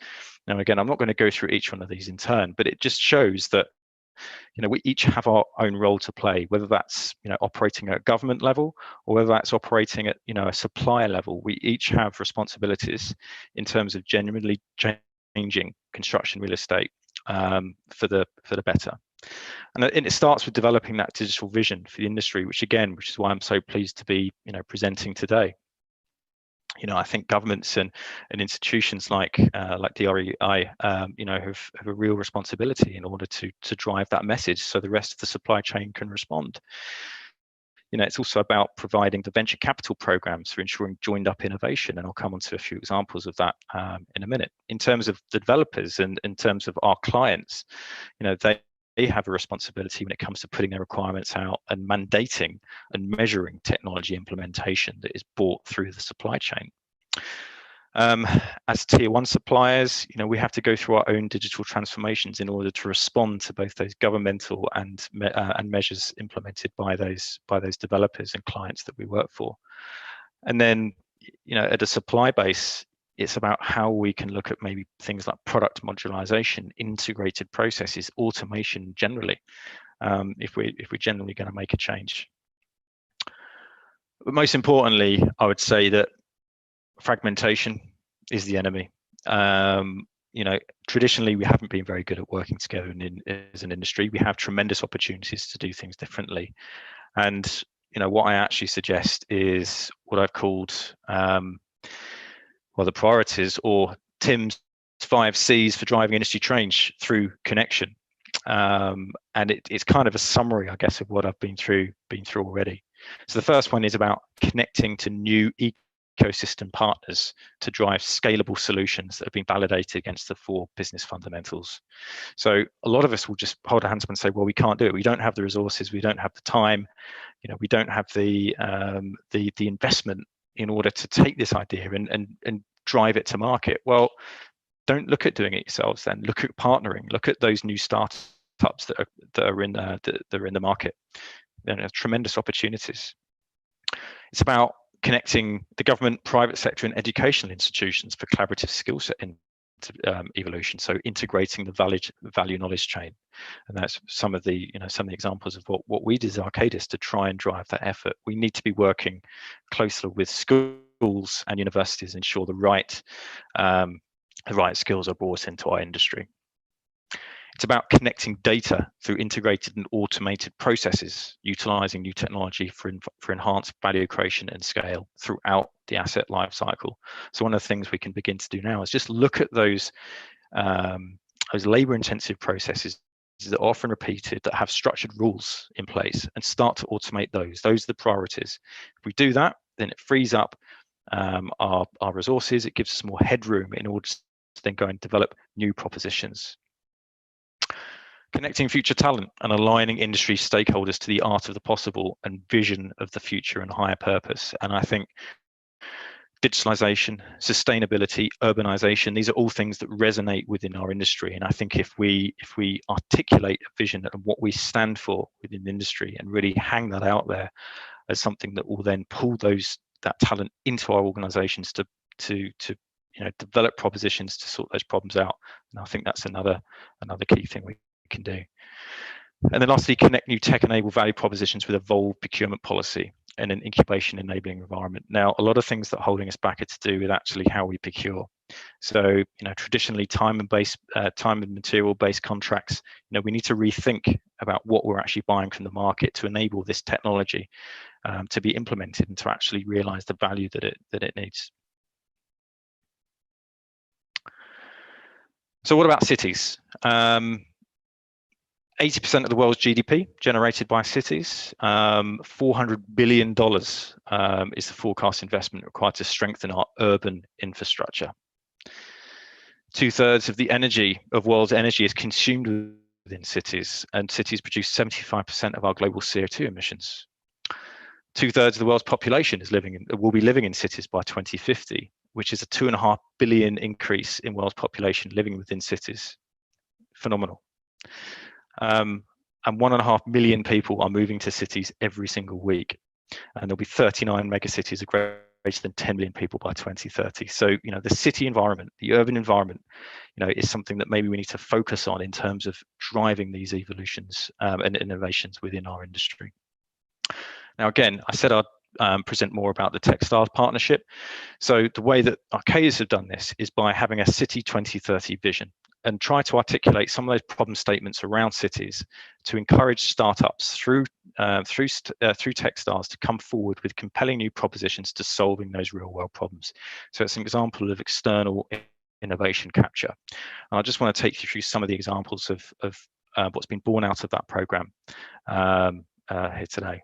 Now, again, I'm not going to go through each one of these in turn, but it just shows that, we each have our own role to play, whether that's, operating at a government level or whether that's operating at, a supplier level. We each have responsibilities in terms of genuinely changing construction real estate for the better. And it starts with developing that digital vision for the industry, which is why I'm so pleased to be, presenting today. I think governments and institutions like DREI, have a real responsibility in order to drive that message so the rest of the supply chain can respond. It's also about providing the venture capital programs for ensuring joined up innovation. And I'll come on to a few examples of that in a minute. In terms of the developers and in terms of our clients, they have a responsibility when it comes to putting their requirements out and mandating and measuring technology implementation that is brought through the supply chain. As tier 1 suppliers, we have to go through our own digital transformations in order to respond to both those governmental and measures implemented by those developers and clients that we work for. And then, at a supply base, it's about how we can look at maybe things like product modularization, integrated processes, automation generally, if we're generally going to make a change. But most importantly, I would say that fragmentation is the enemy. Traditionally, we haven't been very good at working together as an industry. We have tremendous opportunities to do things differently. And, what I actually suggest is what I've called the priorities, or Tim's 5 C's for driving industry change through connection. And it's kind of a summary, I guess, of what I've been through already. So the first one is about connecting to new ecosystem partners to drive scalable solutions that have been validated against the 4 business fundamentals. So a lot of us will just hold our hands up and say, well, we can't do it. We don't have the resources. We don't have the time. We don't have the investment in order to take this idea and drive it to market. Well, don't look at doing it yourselves then. Look at partnering. Look at those new startups that are in the market. There are tremendous opportunities. It's about connecting the government, private sector, and educational institutions for collaborative skill set evolution. So integrating the value knowledge chain, and that's some of the examples of what we did as Arcadis to try and drive that effort. We need to be working closely with schools and universities, ensure the right skills are brought into our industry. It's about connecting data through integrated and automated processes, utilizing new technology for enhanced value creation and scale throughout the asset lifecycle. So one of the things we can begin to do now is just look at those labor-intensive processes that are often repeated, that have structured rules in place, and start to automate those. Those are the priorities. If we do that, then it frees up our resources. It gives us more headroom in order to then go and develop new propositions. Connecting future talent and aligning industry stakeholders to the art of the possible and vision of the future and higher purpose. And I think digitalization, sustainability, urbanization, these are all things that resonate within our industry. And I think if we articulate a vision and what we stand for within the industry and really hang that out there as something that will then pull that talent into our organizations to develop propositions to sort those problems out. And I think that's another key thing we can do. And then lastly, connect new tech-enabled value propositions with evolved procurement policy and an incubation enabling environment. Now, a lot of things that are holding us back are to do with actually how we procure. So, traditionally time and material based contracts, we need to rethink about what we're actually buying from the market to enable this technology to be implemented and to actually realize the value that it needs. So what about cities? 80% of the world's GDP generated by cities. $400 billion is the forecast investment required to strengthen our urban infrastructure. 2/3 of the world's energy is consumed within cities, and cities produce 75% of our global CO2 emissions. 2/3 of the world's population will be living in cities by 2050, which is a 2.5 billion increase in world's population living within cities. Phenomenal. And 1.5 million people are moving to cities every single week, and there'll be 39 megacities of greater than 10 million people by 2030. So, the city environment, the urban environment, is something that maybe we need to focus on in terms of driving these evolutions and innovations within our industry. Now, again, I said I'd present more about the Techstars partnership. So the way that Arcadis have done this is by having a City 2030 vision and try to articulate some of those problem statements around cities to encourage startups through Techstars to come forward with compelling new propositions to solving those real world problems. So it's an example of external innovation capture. And I just want to take you through some of the examples of what's been born out of that program here today.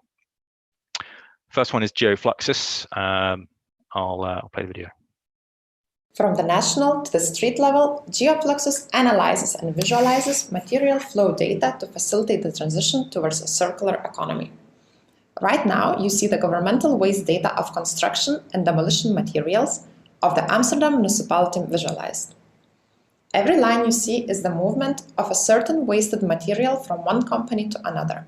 First one is GeoFluxus. I'll play the video. From the national to the street level, GeoFluxus analyzes and visualizes material flow data to facilitate the transition towards a circular economy. Right now, you see the governmental waste data of construction and demolition materials of the Amsterdam municipality visualized. Every line you see is the movement of a certain wasted material from one company to another.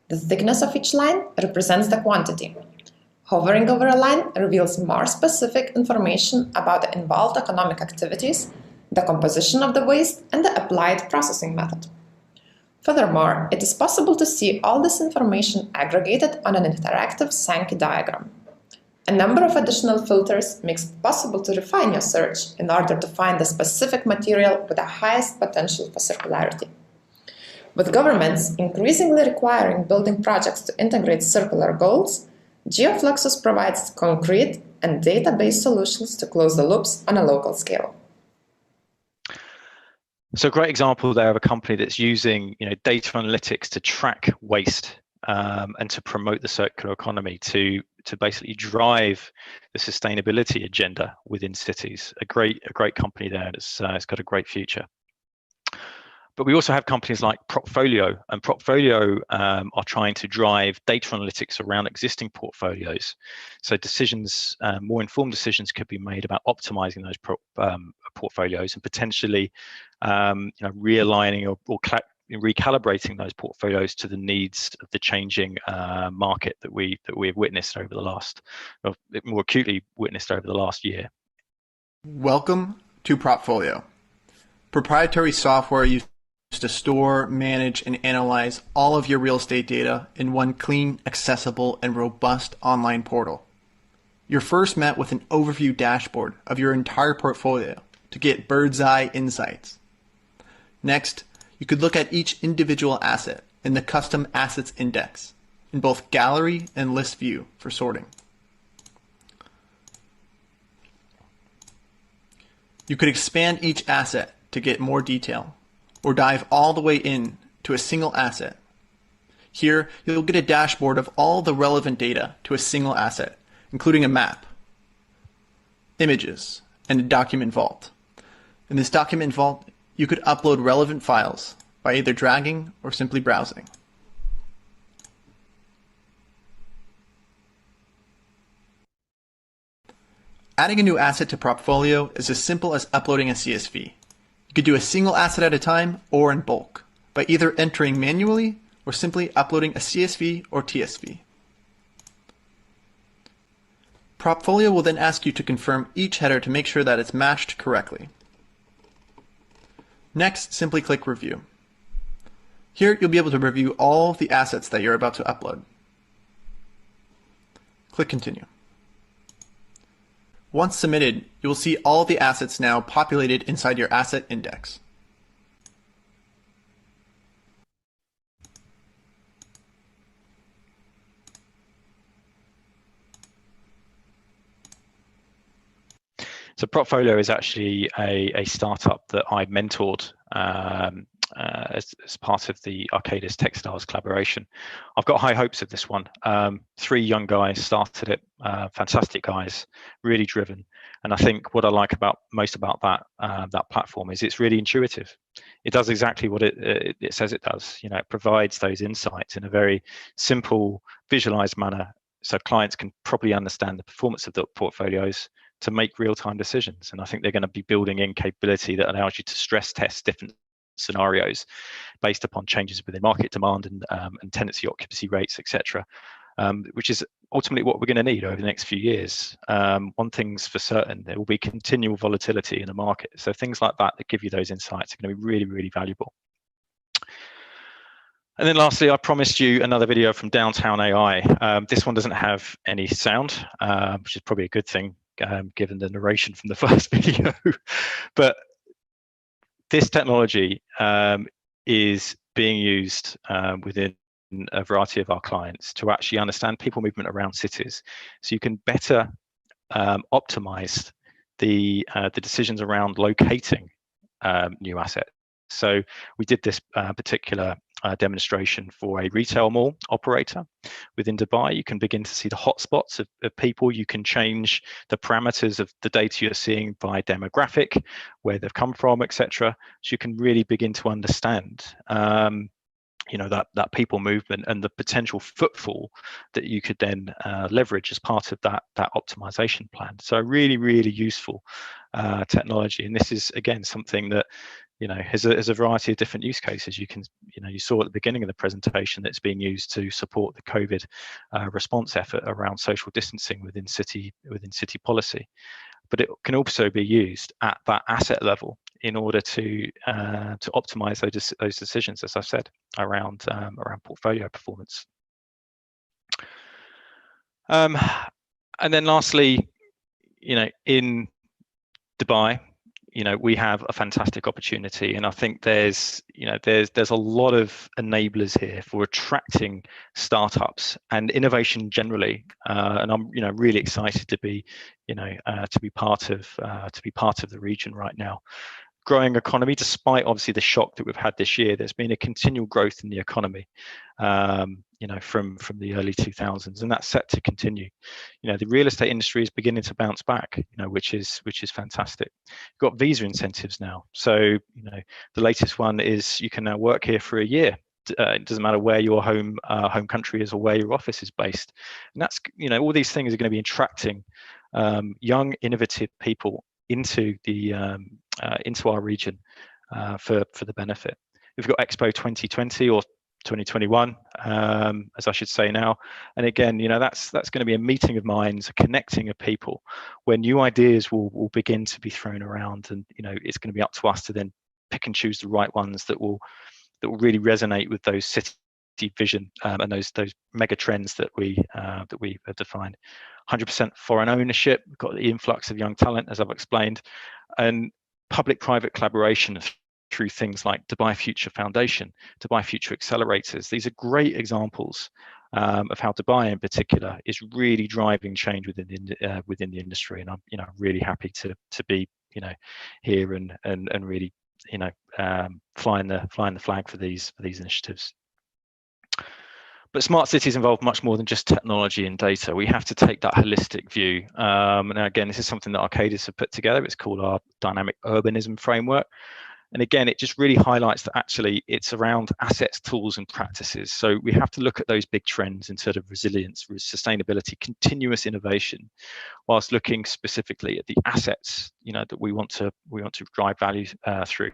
The thickness of each line represents the quantity. Hovering over a line reveals more specific information about the involved economic activities, the composition of the waste, and the applied processing method. Furthermore, it is possible to see all this information aggregated on an interactive Sankey diagram. A number of additional filters makes it possible to refine your search in order to find the specific material with the highest potential for circularity. With governments increasingly requiring building projects to integrate circular goals, GeoFluxus provides concrete and data-based solutions to close the loops on a local scale. So a great example there of a company that's using data analytics to track waste and to promote the circular economy to basically drive the sustainability agenda within cities. A great company there, and it's got a great future. But we also have companies like Propfolio, and Propfolio are trying to drive data analytics around existing portfolios. So decisions, more informed decisions could be made about optimizing those portfolios and potentially realigning or recalibrating those portfolios to the needs of the changing market that we have witnessed over the last, or more acutely witnessed over the last year. Welcome to Propfolio, proprietary software used to store, manage, and analyze all of your real estate data in one clean, accessible, and robust online portal. You're first met with an overview dashboard of your entire portfolio to get bird's eye insights. Next, you could look at each individual asset in the Custom Assets Index in both Gallery and List View for sorting. You could expand each asset to get more detail, or dive all the way in to a single asset. Here, you'll get a dashboard of all the relevant data to a single asset, including a map, images, and a document vault. In this document vault, you could upload relevant files by either dragging or simply browsing. Adding a new asset to Propfolio is as simple as uploading a CSV. You could do a single asset at a time or in bulk by either entering manually or simply uploading a CSV or TSV. Propfolio will then ask you to confirm each header to make sure that it's matched correctly. Next, simply click Review. Here, you'll be able to review all of the assets that you're about to upload. Click Continue. Once submitted, you will see all the assets now populated inside your asset index. So Propfolio is actually a startup that I mentored as part of the Arcadis Textiles collaboration. I've got high hopes of this one. 3 young guys started it, fantastic guys, really driven. And I think what I like most about that platform is it's really intuitive. It does exactly what it says it does. You know, it provides those insights in a very simple, visualized manner, so clients can properly understand the performance of the portfolios to make real-time decisions. And I think they're going to be building in capability that allows you to stress test different scenarios based upon changes within market demand and tenancy occupancy rates, etc., which is ultimately what we're going to need over the next few years. One thing's for certain, there will be continual volatility in the market. So things like that give you those insights are going to be really, really valuable. And then lastly, I promised you another video from Downtown AI. This one doesn't have any sound, which is probably a good thing, given the narration from the first video. But this technology is being used within a variety of our clients to actually understand people movement around cities, so you can better optimize the decisions around locating new assets. So we did this particular demonstration for a retail mall operator within Dubai. You can begin to see the hotspots of people. You can change the parameters of the data you're seeing by demographic, where they've come from, etc. So you can really begin to understand you know, that people movement and the potential footfall that you could then leverage as part of that optimization plan. So really, really useful technology. And this is, again, something that, you know, has a variety of different use cases. You can, you know, you saw at the beginning of the presentation that's being used to support the COVID response effort around social distancing within city policy. But it can also be used at that asset level in order to optimize those decisions, as I've said, around portfolio performance. And then lastly, you know, in Dubai, you know, we have a fantastic opportunity, and I think there's a lot of enablers here for attracting startups and innovation generally. And I'm, you know, really excited to be part of the region right now. Growing economy, despite obviously the shock that we've had this year, there's been a continual growth in the economy, you know, from the early 2000s, and that's set to continue. You know, the real estate industry is beginning to bounce back, you know, which is fantastic. You've got visa incentives now, so you know, the latest one is you can now work here for a year. It doesn't matter where your home country is or where your office is based, and that's, you know, all these things are going to be attracting young, innovative people into our region for the benefit. We've got Expo 2020 or 2021, as I should say now, and again, you know, that's going to be a meeting of minds, a connecting of people, where new ideas will begin to be thrown around, and you know, it's going to be up to us to then pick and choose the right ones that will really resonate with those city vision and those mega trends that we have defined. 100% foreign ownership. We've got the influx of young talent, as I've explained, and public-private collaboration through things like Dubai Future Foundation, Dubai Future Accelerators. These are great examples of how Dubai in particular is really driving change within the industry, and I'm really happy to be here and really flying the flag for these initiatives. But smart cities involve much more than just technology and data. We have to take that holistic view. Now, again, this is something that Arcadis have put together. It's called our Dynamic Urbanism Framework. And again, it just really highlights that actually it's around assets, tools, and practices. So we have to look at those big trends in terms of resilience, sustainability, continuous innovation, whilst looking specifically at the assets, that we want to drive value through.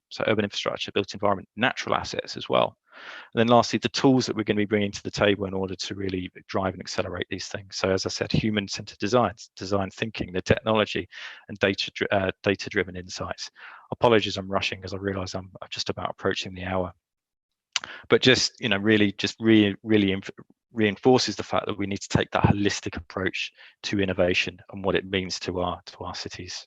So urban infrastructure, built environment, natural assets as well. And then lastly, the tools that we're going to be bringing to the table in order to really drive and accelerate these things. So as I said, human-centered design thinking, the technology, and data-driven insights. Apologies, I'm rushing because I realise I'm just about approaching the hour. But just really reinforces the fact that we need to take that holistic approach to innovation and what it means to our cities.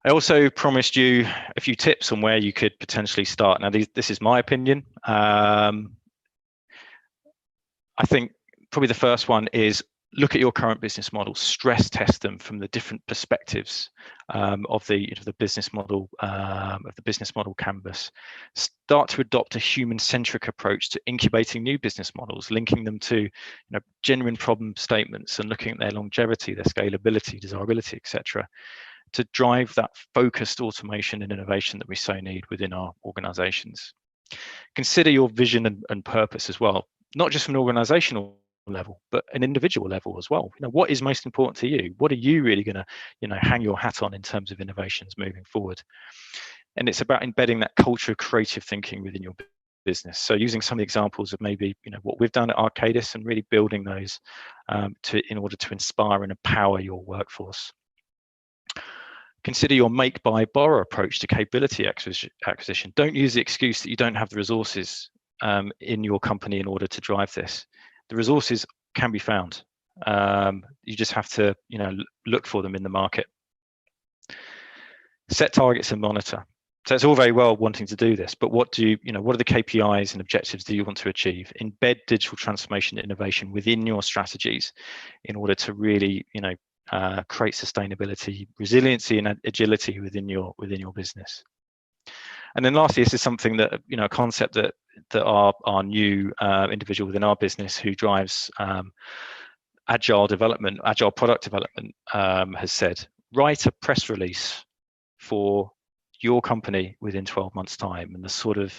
I also promised you a few tips on where you could potentially start. Now, this is my opinion. I think probably the first one is look at your current business model, stress test them from the different perspectives of the business model canvas. Start to adopt a human-centric approach to incubating new business models, linking them to genuine problem statements and looking at their longevity, their scalability, desirability, etc., to drive that focused automation and innovation that we so need within our organizations. Consider your vision and purpose as well, not just from an organizational level, but an individual level as well. What is most important to you? What are you really going to hang your hat on in terms of innovations moving forward? And it's about embedding that culture of creative thinking within your business. So using some of the examples of maybe what we've done at Arcadis and really building those in order to inspire and empower your workforce. Consider your make, buy, borrow approach to capability acquisition. Don't use the excuse that you don't have the resources in your company in order to drive this. The resources can be found. You just have to, look for them in the market. Set targets and monitor. So it's all very well wanting to do this, but what are the KPIs and objectives that you want to achieve? Embed digital transformation and innovation within your strategies in order to really, create sustainability, resiliency, and agility within your business. And then lastly, this is something that a concept that our new individual within our business who drives agile product development has said: write a press release for your company within 12 months time, and the sort of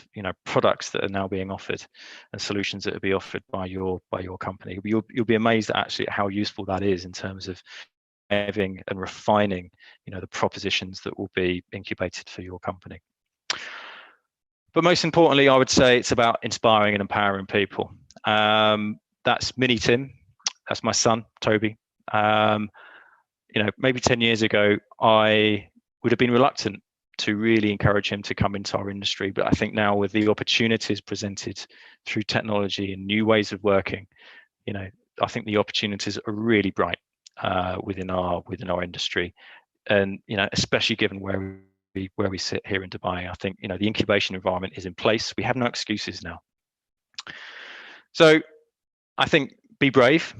products that are now being offered and solutions that will be offered by your company. You'll be amazed at actually how useful that is in terms of having and refining the propositions that will be incubated for your company. But most importantly, I would say it's about inspiring and empowering people. That's Mini Tim, that's my son Toby. Maybe 10 years ago I would have been reluctant to really encourage him to come into our industry, but I think now with the opportunities presented through technology and new ways of working, I think the opportunities are really bright within our industry, and especially given where we sit here in Dubai. I think the incubation environment is in place. We have no excuses now. So I think be brave,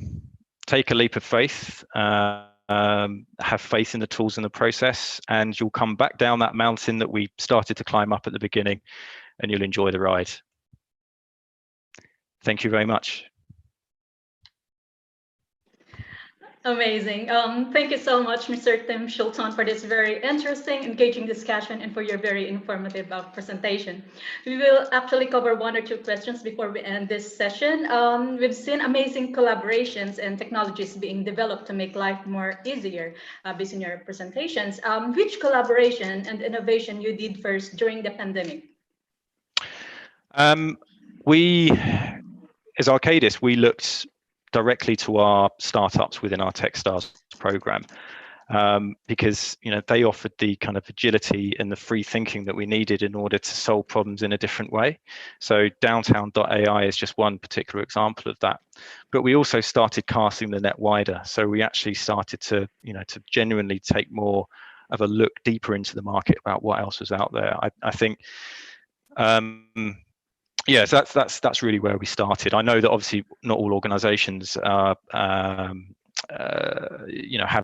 take a leap of faith, have faith in the tools and the process, and you'll come back down that mountain that we started to climb up at the beginning, and you'll enjoy the ride. Thank you very much. Amazing. Thank you so much, Mr. Tim Schulton, for this very interesting, engaging discussion and for your very informative presentation. We will actually cover one or two questions before we end this session. We've seen amazing collaborations and technologies being developed to make life more easier based on your presentations. Which collaboration and innovation you did first during the pandemic? We, as Arcadis, we looked directly to our startups within our Techstars program, because they offered the kind of agility and the free thinking that we needed in order to solve problems in a different way. So Downtown.ai is just one particular example of that. But we also started casting the net wider. So we actually started to to genuinely take more have a look deeper into the market about what else was out there. I think, yeah, so that's really where we started. I know that obviously not all organizations have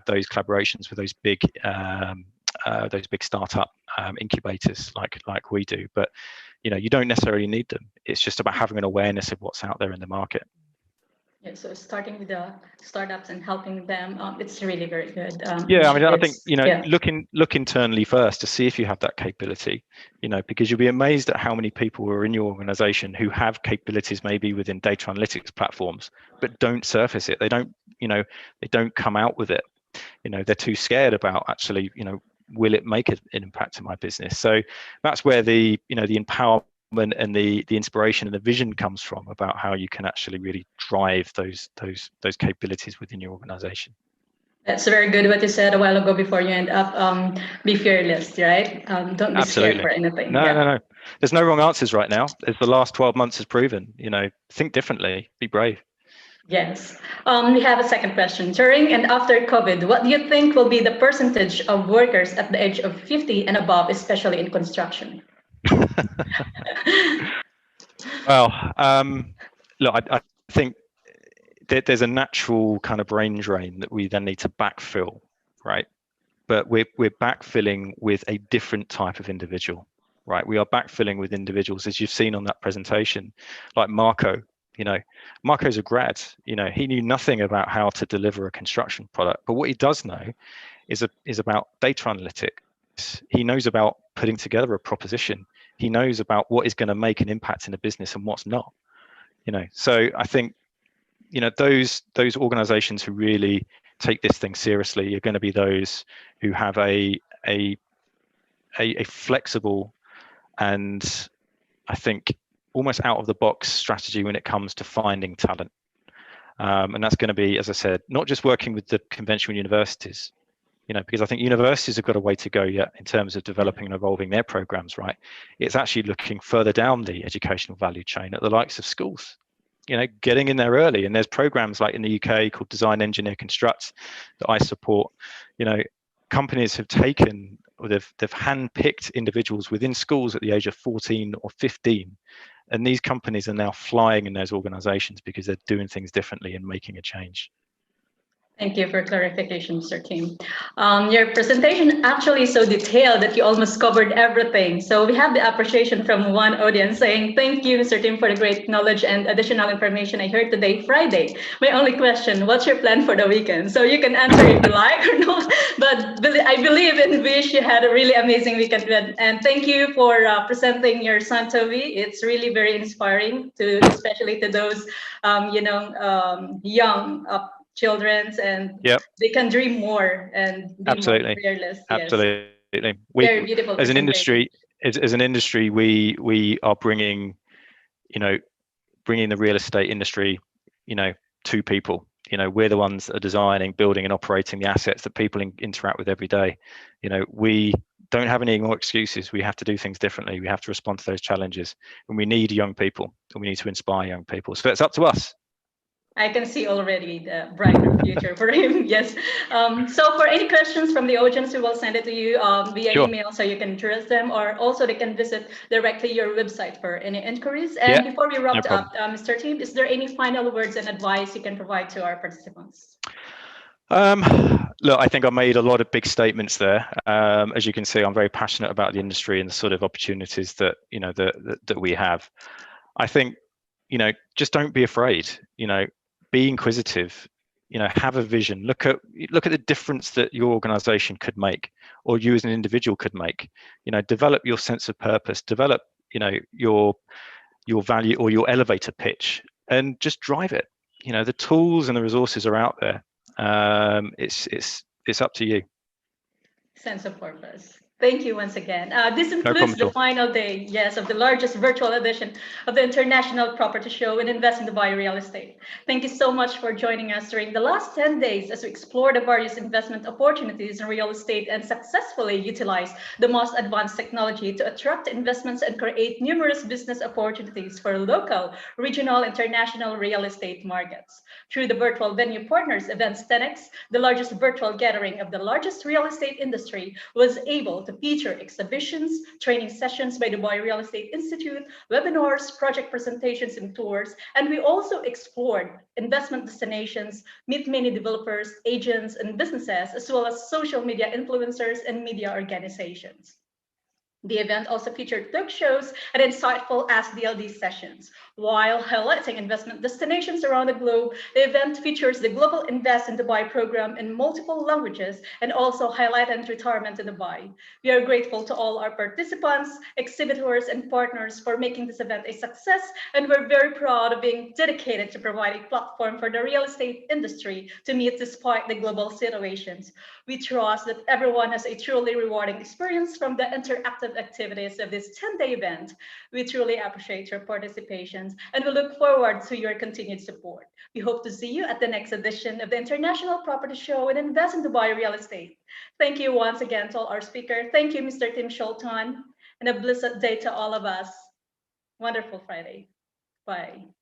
those collaborations with those big startup incubators like we do, but you don't necessarily need them. It's just about having an awareness of what's out there in the market. Yeah, so starting with the startups and helping them, it's really very good. Yeah, I mean, I think look internally first to see if you have that capability. Because you'll be amazed at how many people are in your organization who have capabilities maybe within data analytics platforms, but don't surface it. They don't come out with it. They're too scared about actually, will it make an impact in my business? So that's where the empowerment and the inspiration and the vision comes from about how you can actually really drive those capabilities within your organization. That's very good what you said a while ago before you end up be fearless, right? Don't be scared for anything. No. There's no wrong answers right now. As the last 12 months has proven, think differently, be brave. Yes. We have a second question. During and after COVID, what do you think will be the percentage of workers at the age of 50 and above, especially in construction? Well, look, I think there's a natural kind of brain drain that we then need to backfill, right? But we're backfilling with a different type of individual, right? We are backfilling with individuals, as you've seen on that presentation, like Marco. Marco's a grad. He knew nothing about how to deliver a construction product, but what he does know is about data analytics. He knows about putting together a proposition. He knows about what is going to make an impact in a business and what's not. So I think those organizations who really take this thing seriously are going to be those who have a flexible and, I think, almost out of the box strategy when it comes to finding talent. And that's going to be, as I said, not just working with the conventional universities, because I think universities have got a way to go yet in terms of developing and evolving their programs, right? It's actually looking further down the educational value chain at the likes of schools, getting in there early. And there's programs like in the UK called Design, Engineer, Construct that I support. Companies have taken, or they've handpicked individuals within schools at the age of 14 or 15. And these companies are now flying in those organizations because they're doing things differently and making a change. Thank you for clarification, Mr. Kim. Your presentation actually is so detailed that you almost covered everything. So we have the appreciation from one audience saying, thank you, Mr. Kim, for the great knowledge and additional information I heard today, Friday. My only question, what's your plan for the weekend? So you can answer if you like or not, but I believe and wish you had a really amazing weekend. And thank you for presenting your son, Toby. It's really very inspiring, especially to those, young children's, and they can dream more and be more fearless. Absolutely. Very beautiful. As an industry, we are bringing the real estate industry, to people. We're the ones that are designing, building, and operating the assets that people interact with every day. We don't have any more excuses. We have to do things differently. We have to respond to those challenges, and we need young people, and we need to inspire young people. So it's up to us. I can see already the brighter future for him. Yes. So for any questions from the audience, we will send it to you via email, so you can address them, or also they can visit directly your website for any inquiries. And before we wrap up, Mr. Tim, is there any final words and advice you can provide to our participants? Look, I think I made a lot of big statements there. As you can see, I'm very passionate about the industry and the sort of opportunities that that we have. I think just don't be afraid. Be inquisitive, have a vision, look at the difference that your organization could make, or you as an individual could make. Develop your sense of purpose, develop your value or your elevator pitch, and just drive it. The tools and the resources are out there. It's up to you. Sense of purpose. Thank you once again. This problem includes at the all. final day, yes, of the largest virtual edition of the International Property Show and Invest in Dubai Real Estate. Thank you so much for joining us during the last 10 days as we explore the various investment opportunities in real estate and successfully utilize the most advanced technology to attract investments and create numerous business opportunities for local, regional, international real estate markets. Through the virtual venue partners events, 10X, the largest virtual gathering of the largest real estate industry, was able to feature exhibitions, training sessions by Dubai Real Estate Institute, webinars, project presentations, and tours. And we also explored investment destinations, meet many developers, agents, and businesses, as well as social media influencers and media organizations. The event also featured talk shows and insightful Ask DLD sessions. While highlighting investment destinations around the globe, the event features the Global Invest in Dubai program in multiple languages and also highlighted retirement in Dubai. We are grateful to all our participants, exhibitors, and partners for making this event a success, and we're very proud of being dedicated to provide a platform for the real estate industry to meet despite the global situations. We trust that everyone has a truly rewarding experience from the interactive activities of this 10-day event. We truly appreciate your participation and we look forward to your continued support. We hope to see you at the next edition of the International Property Show and Invest in Dubai Real Estate. Thank you once again to all our speakers. Thank you, Mr. Tim Schultan, and a blessed day to all of us. Wonderful Friday. Bye.